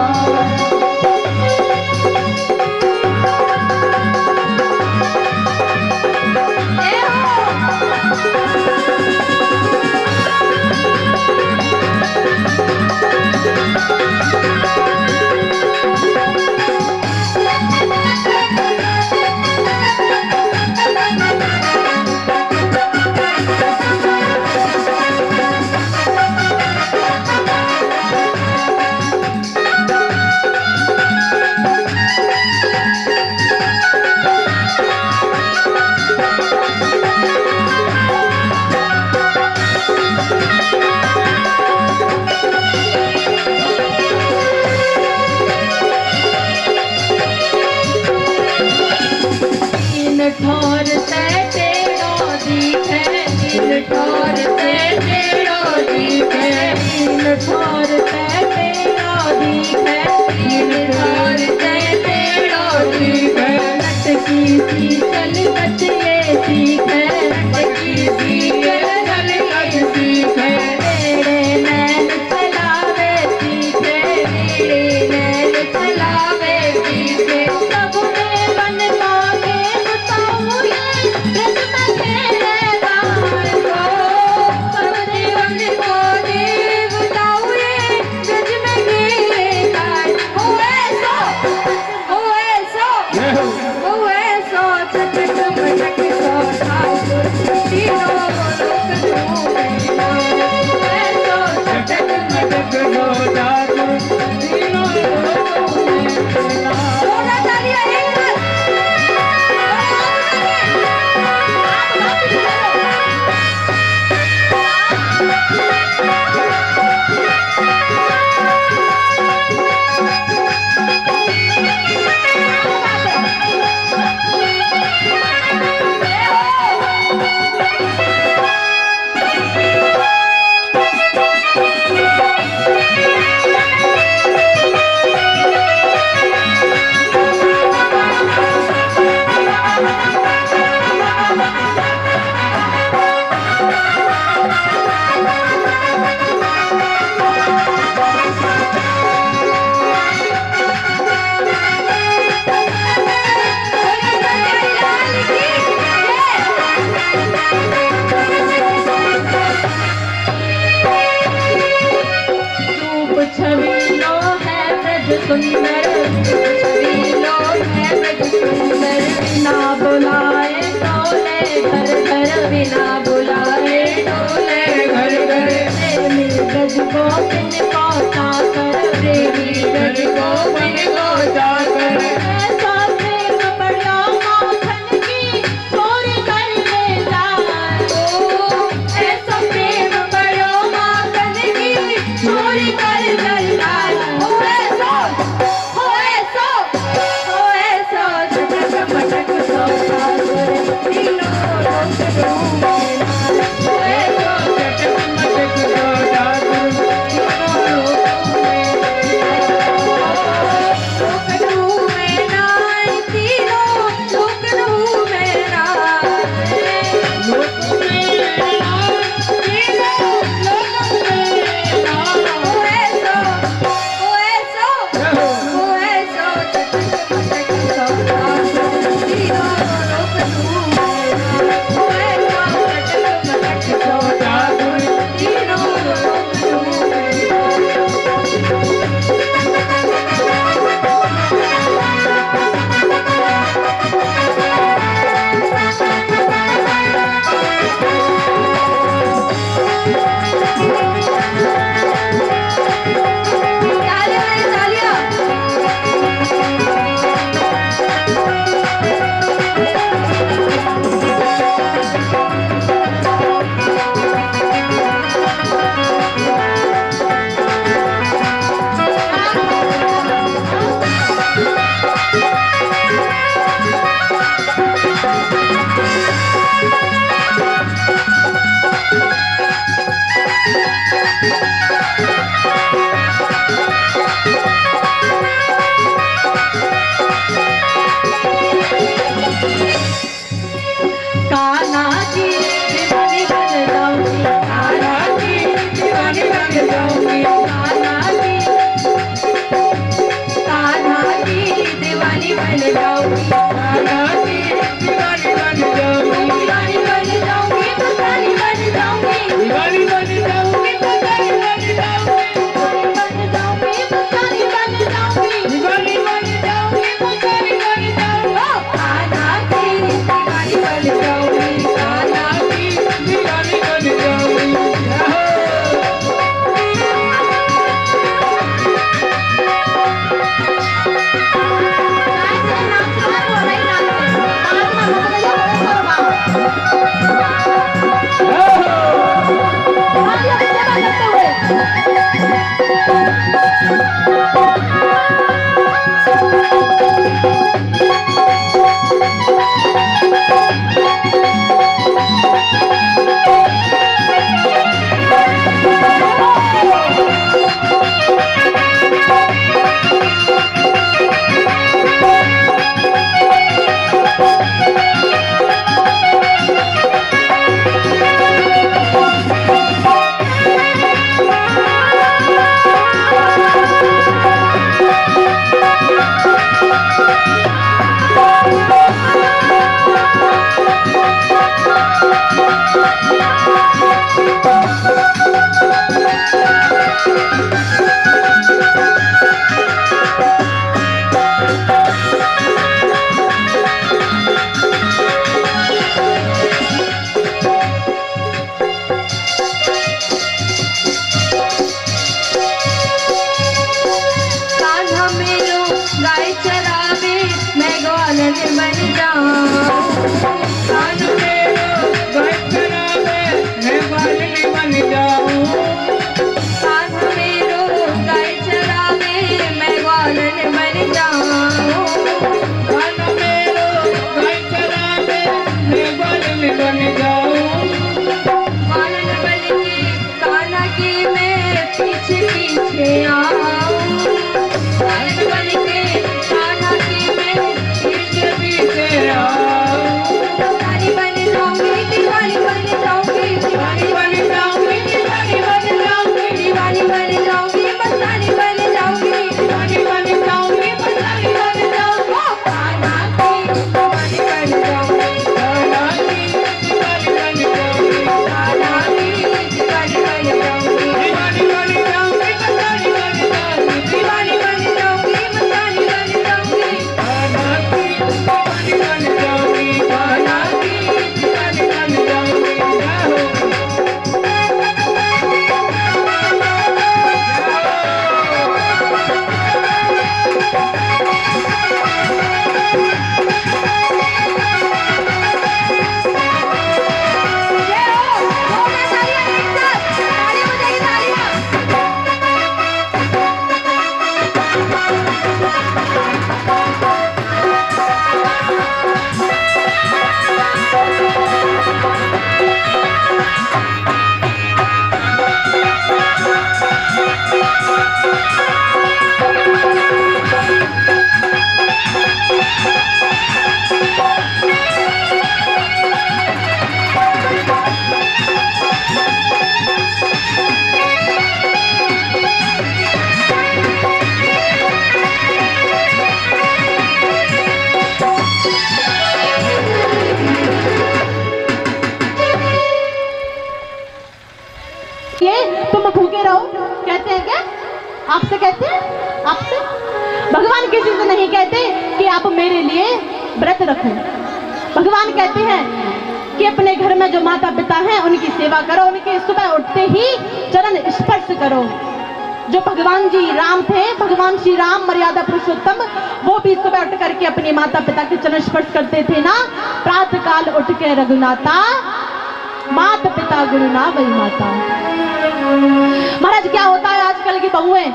सुंदर छबीलो है ब्रज सुंदर बिना बुलाए डोले घर घर बिना बुलाए डोले घर घर प्रेमी गज गोविंद को साकर प्रेमी गज गोविंद को जाकर ऐसा प्रेम बड़ा माखन की चोरी कर ले जाए ऐसा प्रेम बड़ो माखन की चोरी कर जाए झटक मटक सोता तीनों लोक डूबे कान्हा की दीवानी बन जाऊंगी कान्हा की दीवानी बन जाऊंगी कान्हा की दीवानी बन जाऊंगी कान्हा की दीवानी बन जाऊंगी दीवानी बन जाऊंगी दीवानी बन जाऊंगी दीवानी बन जाऊंगी दीवानी बन जाऊंगी बन जाऊंगी पुजारी बन जाऊंगी दीवानी बन जाऊंगी पुजारी बन जाऊंगी कान्हा की दीवानी बन जाऊंगी कान्हा की दीवानी बन जाऊंगी कान्हा मेरो गाय चरावे मैं ग्वालन बन जाऊं कान्हा मेरो गाय चरावे मैं ग्वालन बन जाऊं कान्हा मेरो गाय चरावे मैं ग्वालन बन जाऊं कान्हा मेरो गाय चरावे मैं ग्वालन बन जाऊं ग्वालन बन के कान्हा के मैं पीछे पीछे आऊं ग्वालन बन के कान्हा के मैं पीछे पीछे आओ सारी रहो, कहते हैं क्या? आपसे कहते हैं? आपसे? भगवान किसी से नहीं कहते कि आप मेरे लिए व्रत रखो। भगवान कहते हैं कि अपने घर में जो माता पिता हैं उनकी सेवा करो, उनके सुबह उठते ही चरण स्पर्श करो। जो भगवान जी राम थे, भगवान श्री राम मर्यादा पुरुषोत्तम, वो भी सुबह उठ करके अपने माता पिता के चरण स्पर्श करते थे ना। प्रातः काल उठ के रघुनाथा, माता पिता गुरु ना वही माता। महाराज क्या होता है आजकल की बहुएं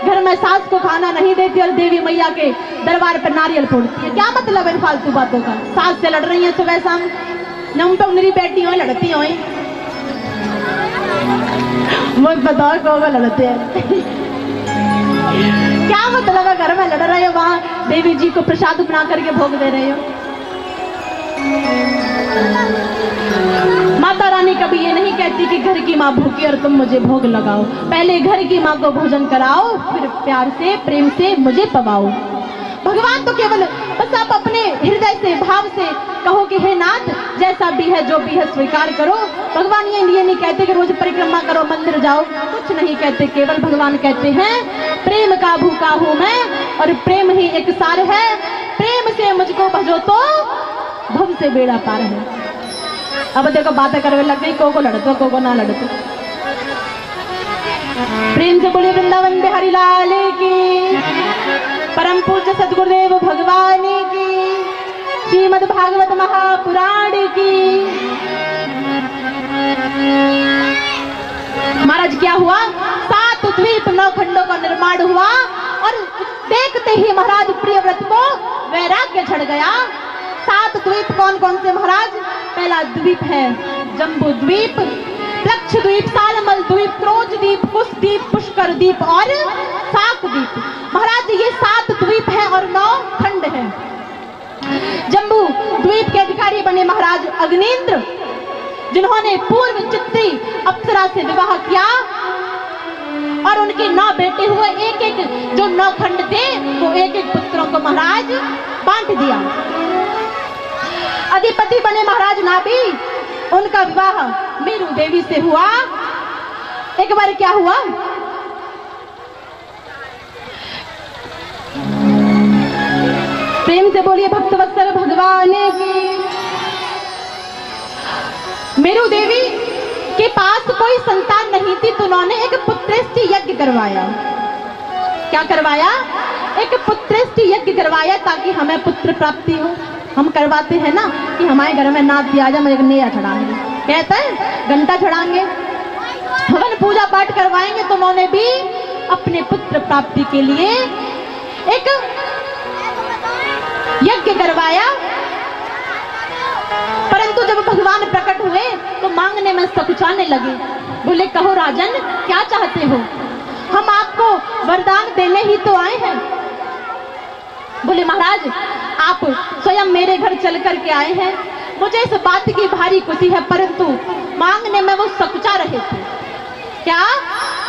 घर में सास को खाना नहीं देती और देवी मैया के दरबार पर नारियल फोड़ती है। क्या मतलब है फालतू बातों का? सास से लड़ रही है सुबह शाम, नम पे उंगली बैठी हो लड़ती हो, मुझे बताओ कौन लड़ते हैं? क्या मतलब है? घर में लड़ रहे हो, वहां देवी जी को प्रसाद बना करके भोग दे रहे हो। माता रानी कभी ये नहीं कहती कि घर की माँ भूखी और तुम मुझे भोग लगाओ। पहले घर की माँ को भोजन कराओ, फिर प्यार से प्रेम से मुझे पवाओ। भगवान तो केवल बस आप अपने हृदय से भाव से कहो कि हे नाथ, जैसा भी है जो भी है स्वीकार करो। भगवान ये नहीं कहते कि रोज परिक्रमा करो, मंदिर जाओ, कुछ नहीं कहते। केवल भगवान कहते हैं प्रेम का भूखा हूं मैं और प्रेम ही एक सार है। प्रेम से मुझको भजो तो भव से बेड़ा पार है। अब देखो बातें करने लग गई, को लड़ते को ना लड़ते। प्रेम से बोलिए वृंदावन बिहारी लाल की, परम पूज्य सदगुरुदेव भगवान की, श्रीमद् भागवत महापुराण की। महाराज क्या हुआ? 7 द्वीप 9 खंडों का निर्माण हुआ और देखते ही महाराज प्रियव्रत को वैराग्य चढ़ गया। 7 द्वीप कौन कौन से महाराज? पहला द्वीप है जम्बू द्वीप, लक्ष द्वीप, सालमल द्वीप, क्रोज द्वीप, कुश द्वीप, पुष्कर द्वीप और साक द्वीप। महाराज ये 7 द्वीप हैं और 9 खंड हैं। जम्बू द्वीप के अधिकारी बने महाराज अग्निन्द्र, जिन्होंने पूर्व चित्री अप्सरा से विवाह किया और उनके 9 बेटे हुए। एक एक जो 9 खंड थे वो एक एक पुत्रों को महाराज बांट दिया। अधिपति बने महाराज नाभि, उनका विवाह मेरू देवी से हुआ। एक बार क्या हुआ? प्रेम से बोलिए भक्तवत्सल भगवान की। मेरू देवी के पास कोई संतान नहीं थी तो उन्होंने एक पुत्रेष्टि यज्ञ करवाया। क्या करवाया? एक पुत्रेष्टि यज्ञ करवाया ताकि हमें पुत्र प्राप्ति हो। हम करवाते हैं ना कि हमारे घर में नाथ दिया जाए, हम एक नया चढ़ाएंगे, कहते हैं घंटा चढ़ाएंगे, हवन पूजा पाठ करवाएंगे। तो उन्होंने भी अपने पुत्र प्राप्ति के लिए एक यज्ञ करवाया। परंतु जब भगवान प्रकट हुए तो मांगने में सकुचाने लगे। बोले कहो राजन क्या चाहते हो? हम आपको वरदान देने ही तो आए हैं। बोले महाराज आप स्वयं मेरे घर चल कर के आए हैं, मुझे इस बात की भारी खुशी है, परंतु मांगने में वो सकुचा रहे थे। क्या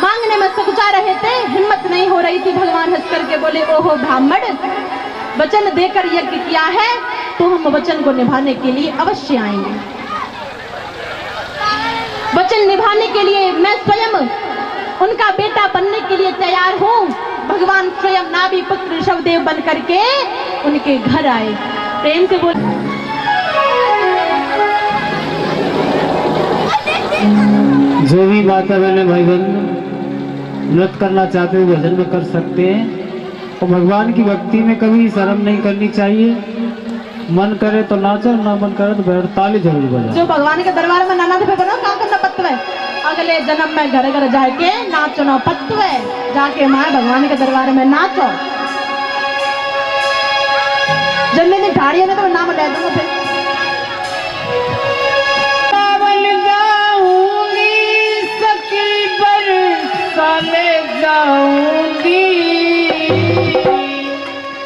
मांगने में सकुचा रहे थे? हिम्मत नहीं हो रही थी। भगवान हंस करके बोले ओहो ब्राह्मण, वचन देकर यज्ञ किया है तो हम वचन को निभाने के लिए अवश्य आएंगे। वचन निभाने के लिए मैं स्वयं उनका बेटा बनने के लिए तैयार हूँ। भगवान स्वयं नाभि पुत्र ऋषभदेव बन करके उनके घर आए। प्रेम से बोल। जो भी माता बहने भाई बहन नृत्य करना चाहते हो भजन में कर सकते हैं और भगवान की भक्ति में कभी शर्म नहीं करनी चाहिए। मन करे तो नाचो, ना मन करे तो ताली जरूर बजाओ। जो भगवान के दरबार में नाना पे बनो का करना पत्व है, अगले जन्म में घर घर जाके नाचो ना पत्व है, जाके माँ भगवान के दरबार में नाचो। जब मैंने ढाड़ियों ने तो नाम ले दूंगा फिर। जाऊंगी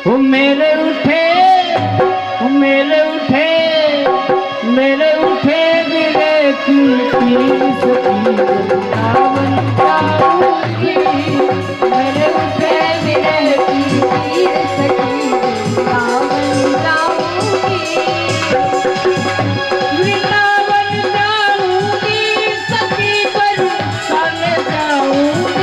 वो मेरे उठे मेरे उठे मेरे उठे मेरे की वृंदावन जाऊंगी, मेरे उठे मेरे की वृंदावन जाऊंगी, वृंदावन जाऊंगी सखी पर चले जाऊंगी।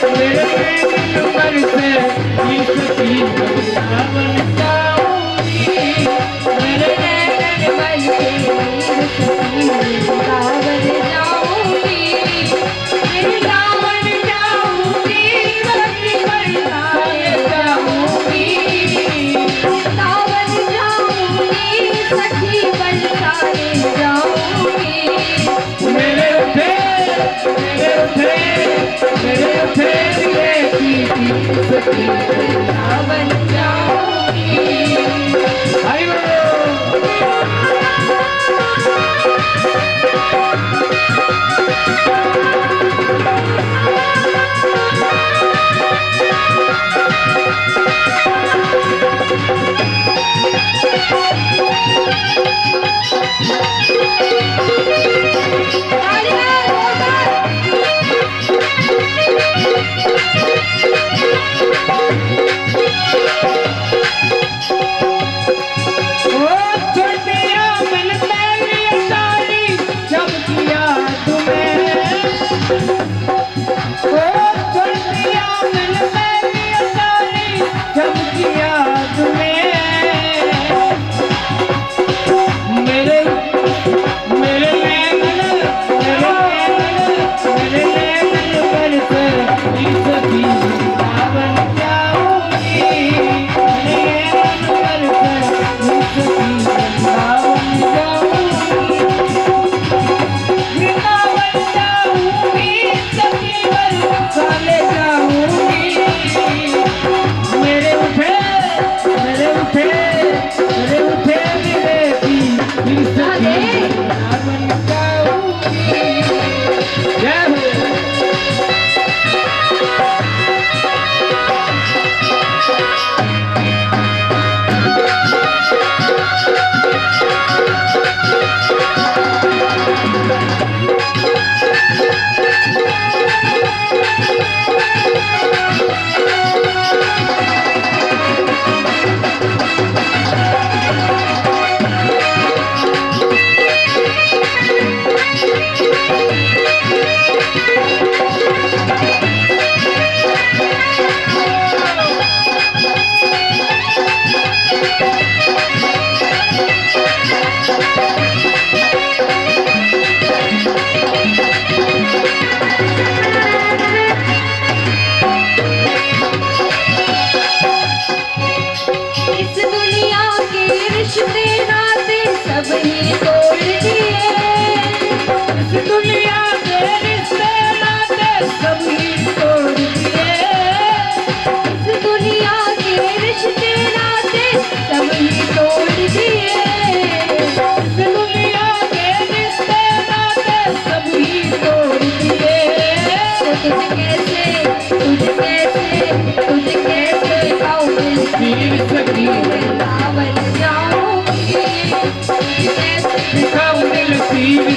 मेरे प्रेम पर से सखी वृंदावन जाऊंगी। मेरे नैनन बन के वीर सखी वृंदावन जाऊंगी। वृंदावन जाऊंगी सखी बरसाने जाऊंगी। वृंदावन जाऊंगी सखी बरसाने जाऊंगी। मेरे उठे सखी वृंदावन जाऊंगी। हरि बोल।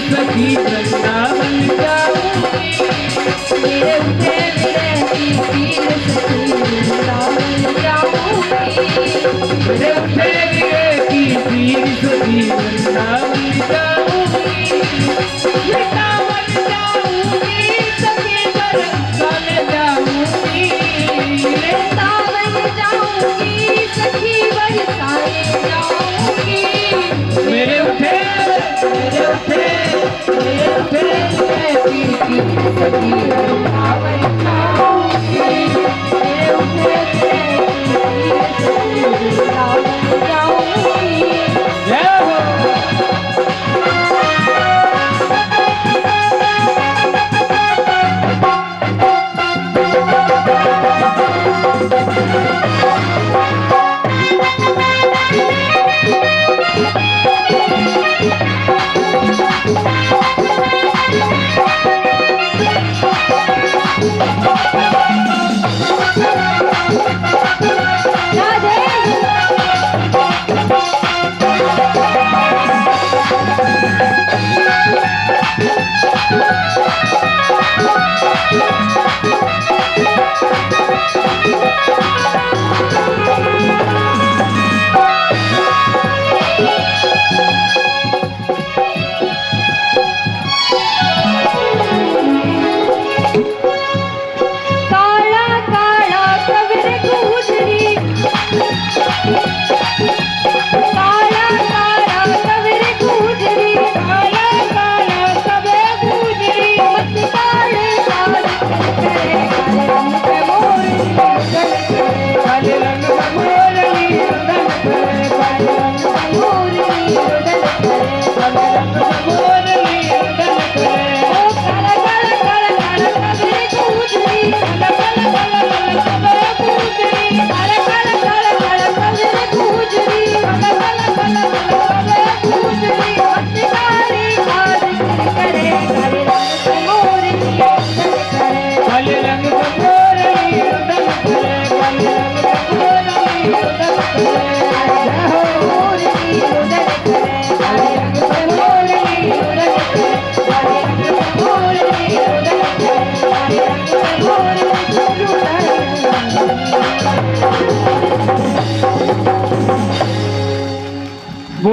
सखी वृंदावन जाऊंगी। मेरे उठे रहती पीर सखी वृंदावन जाऊंगी। मेरे उठे रहती पीर सखी वृंदावन जाऊंगी। वृंदावन जाऊंगी सखी वृंदावन जाऊंगी। वृंदावन जाऊंगी सखी बरसाने जाऊंगी। मेरे उठे रहती पीर सखी वृंदावन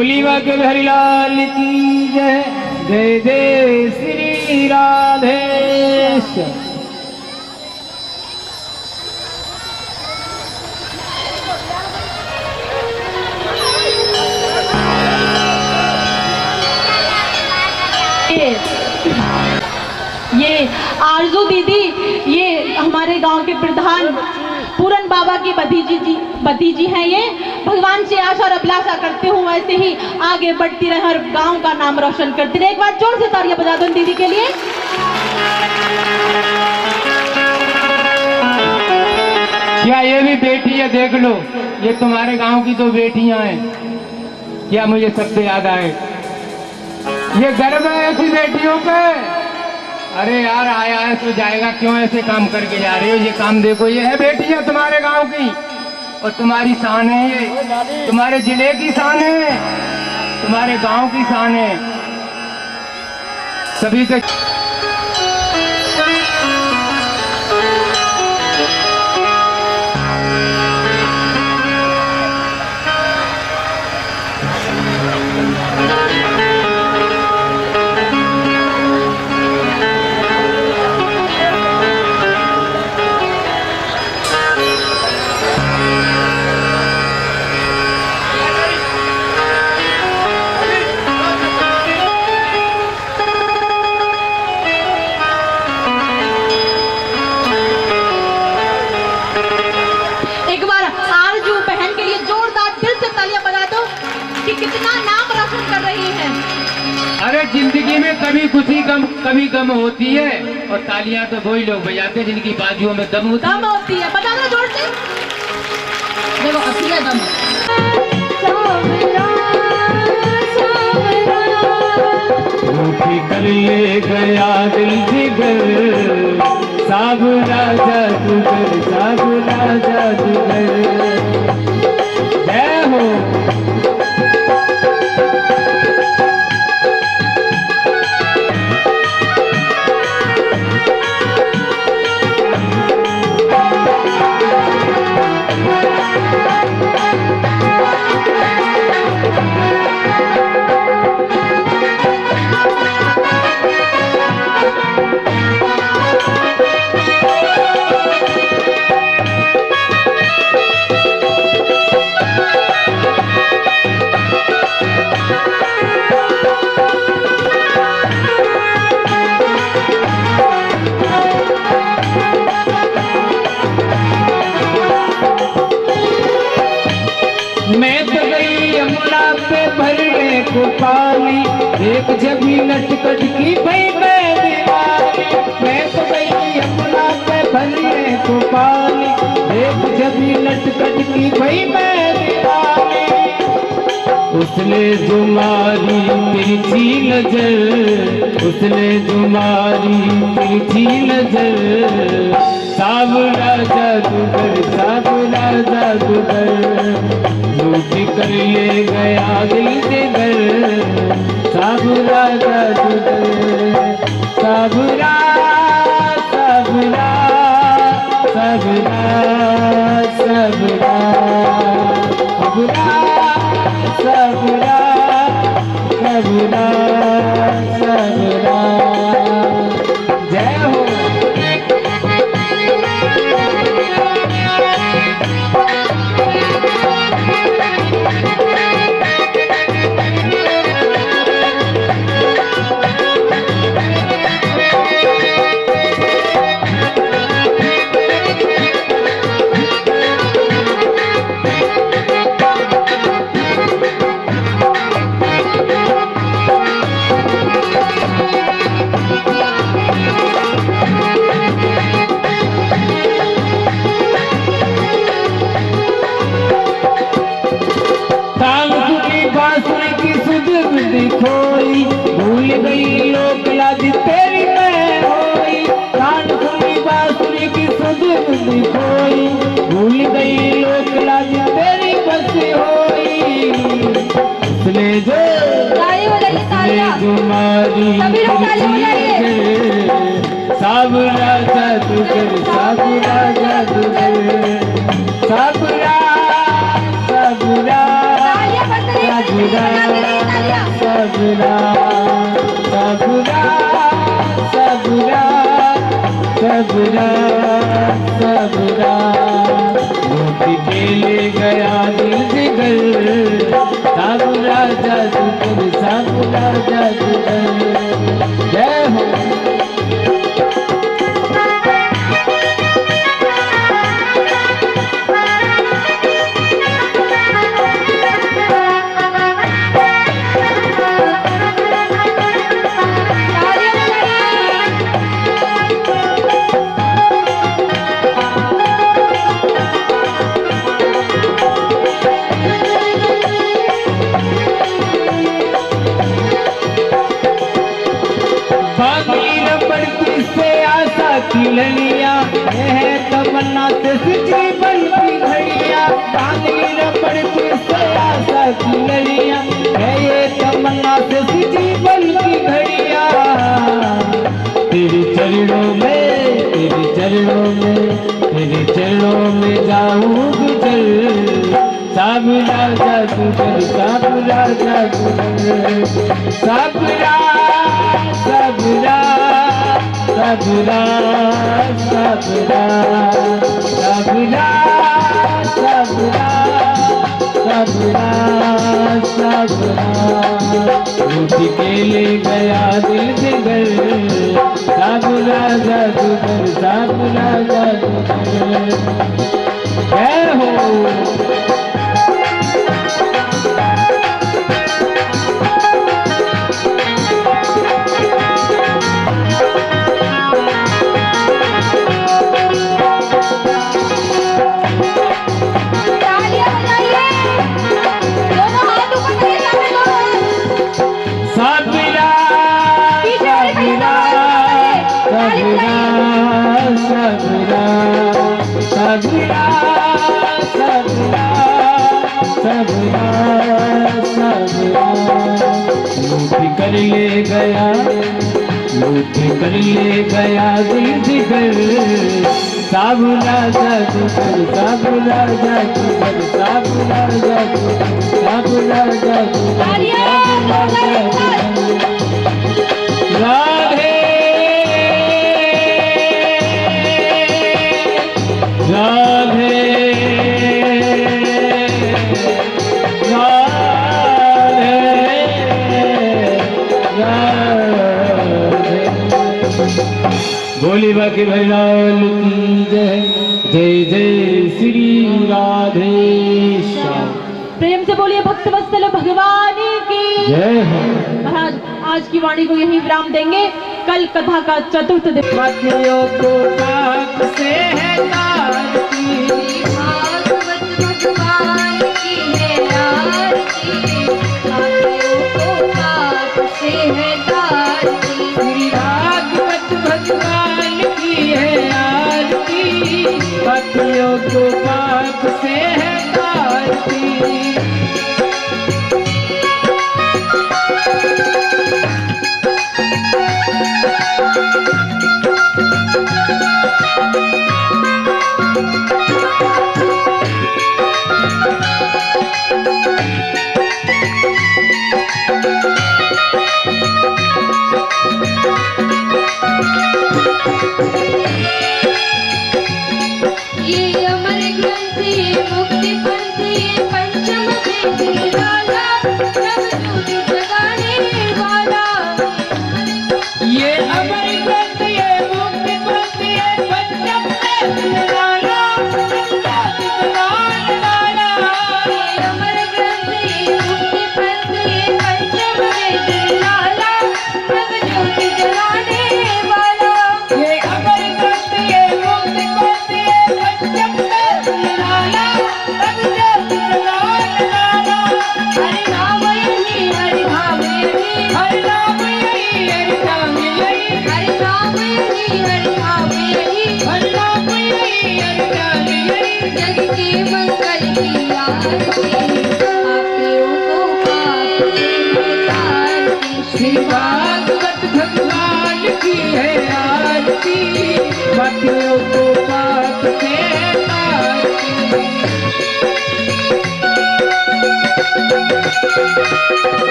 बोली बाके हरिलाल की जय। जय जय श्री राधेश। ये आरजू दीदी, ये हमारे गांव के प्रधान पूरन बाबा की भतीजी हैं। ये भगवान से आशा और अभिलाषा करते हुए ऐसे ही आगे बढ़ती रहे और गांव का नाम रोशन करती रहे। एक बार जोर से तालियां बजा दो दीदी के लिए। क्या ये भी बेटी है? देख लो, ये तुम्हारे गांव की दो बेटियां हैं। क्या मुझे शब्द याद आए? ये गर्व है ऐसी बेटियों पे। अरे यार, आया है तो जाएगा, क्यों ऐसे काम करके जा रहे हो? ये काम देखो, ये है बेटियां तुम्हारे गांव की और तुम्हारी शान है। ये तुम्हारे जिले की शान है, तुम्हारे गांव की शान है। सभी के कितना नाम रोशन कर रही है। अरे जिंदगी में कभी खुशी कभी गम होती है और तालियां तो वही लोग बजाते हैं जिनकी बाजुओं में दम होती है। बता दो जोर से, देखो असली है दम। कर ले गया दिल जिगर, साबरा जादूगर, साबरा जादूगर। जय हो। को पाली एक जबी लटकट की भई मैं दीवानी। मैं तो गई यमुना पे भरने को पाली एक जबी लटकट की भई मैं दीवानी। उसने जुमारी तिरछी नजर, उसने जुमारी तिरछी नजर। सावरा जादूगर, सावरा जादूगर, लूट कर ले गया दिल जिगर। सावरा जादूगर, सावरा सावरा सावरा सावरा सावरा सावरा सावरा सावरा। जय हो। खोई भूल गई लोक लाज तेरी मैं होई। कान सुनी बांसुरी की सुध बुद्धि खोई, भूल गई लोक लाज तेरी बस होई। उसने जो जुमारी सावरा जादूगर, सावरा जादूगर, सावरा सावरा सावरा। के ले गया दिल जिगर साबुरा जादूगर साबुरा जादूगर जय हो ललिया है तमन्ना से जीवन की घड़िया बांधनी रबड़ की से आशा की ललिया है ये तमन्ना से जीवन की घड़िया तेरे चरणों में जाऊं गुजर साबुरा जादूगर साबुरा जादूगर साबुरा साबुरा साबुरा साबुरा साबुरा साबुरा साबुरा साबुरा लूट के ले गया दिल जिगर साबुरा जादूगर साबुरा जादूगर जय हो सबरा सबरा सबरा सबरा लूट कर ले गया दिल जिगर साबुरा जादूगर साबुरा जादूगर साबुरा जादूगर साबुरा जादूगर राधे राधे राधे राधे बोली बाकी भैलाल की जय जय जय श्री राधे श्याम प्रेम से बोलिए भक्त वत्सल भगवान की जय हो महाराज आज की वाणी को यही विराम देंगे कल कथा का चतुर्थ दिन मतियों को पाप से है तारती भागवत भगवान की है आरती मतियों को पाप से है तारती श्री भागवत भगवान की है आरती मतियों को पाप से है तारती ये अमर ग्रंथ ये मुक्ति पंथ ये पंच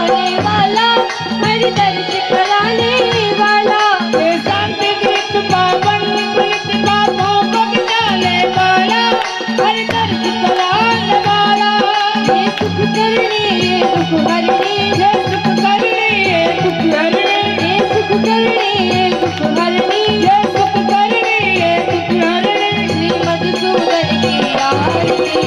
बनाने वाला, हर दर्द कराने वाला। ये शांति गीत पावन प्रीत पापों को मिटाने वाला, हर दर्द कराने वाला। ये सुख करने ये दुख हरने, ये सुख करने ये दुख हरने, ये सुख करने ये दुख हरने। ये सुख करने ये दुख हरने। श्री मधुसूदन की आरती,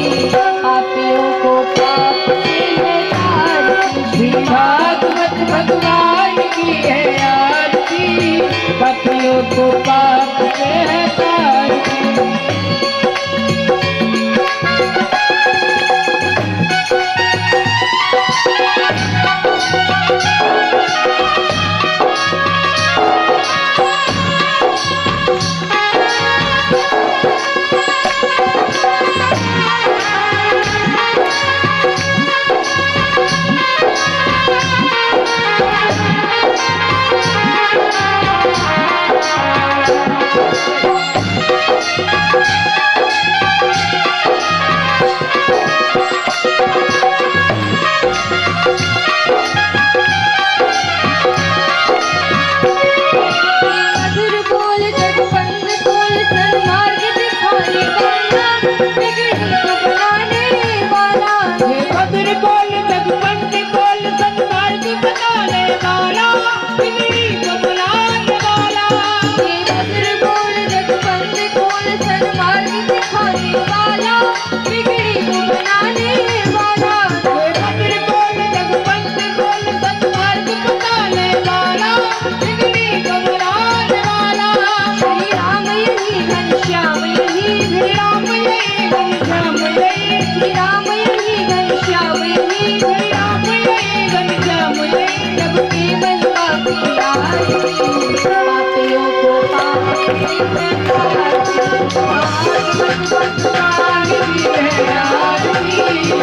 पापियों को पाप से है तारती। श्री भागवत भगवान की है आरती, पापियों को पाप से है तारती। मधुर बोल जगबंद बोल, सन्मार्ग दिखाने वाला, बिगड़ी को बनाने वाला। ये मधुर बोल जगबंद बोल, सन्मार्ग बनाने वाला, बिगड़ी को बुलाने वाला। ये मधुर बोल जगबंद बोल, सन्मार्ग दिखाने वाला, बिगड़ी को बनाने वाला। ये मधुर बोल जगबंद बोल, सन्मार्ग बताने वाला, बिगड़ी को बुलाने वाला। श्री राम यही घनश्याम यही, श्री राम यही घनश्याम यही, श्री राम यही घनश्याम यही। श्री राम यही घनश्याम यही। सबके महिमा की आरती, पापियों को पाप से है तारती। भागवत भगवान की है आरती,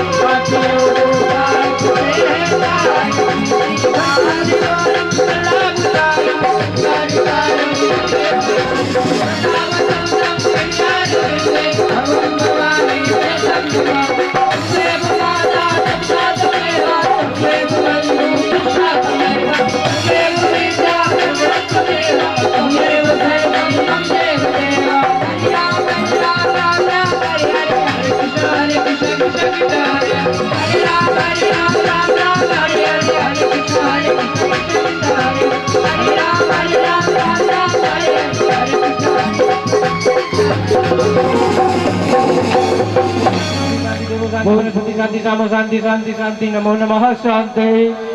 पापियों को पाप से है तारती। Bhagavat Om Shanti Shanti Shanti Shanti Shanti Namo Namah Shanti.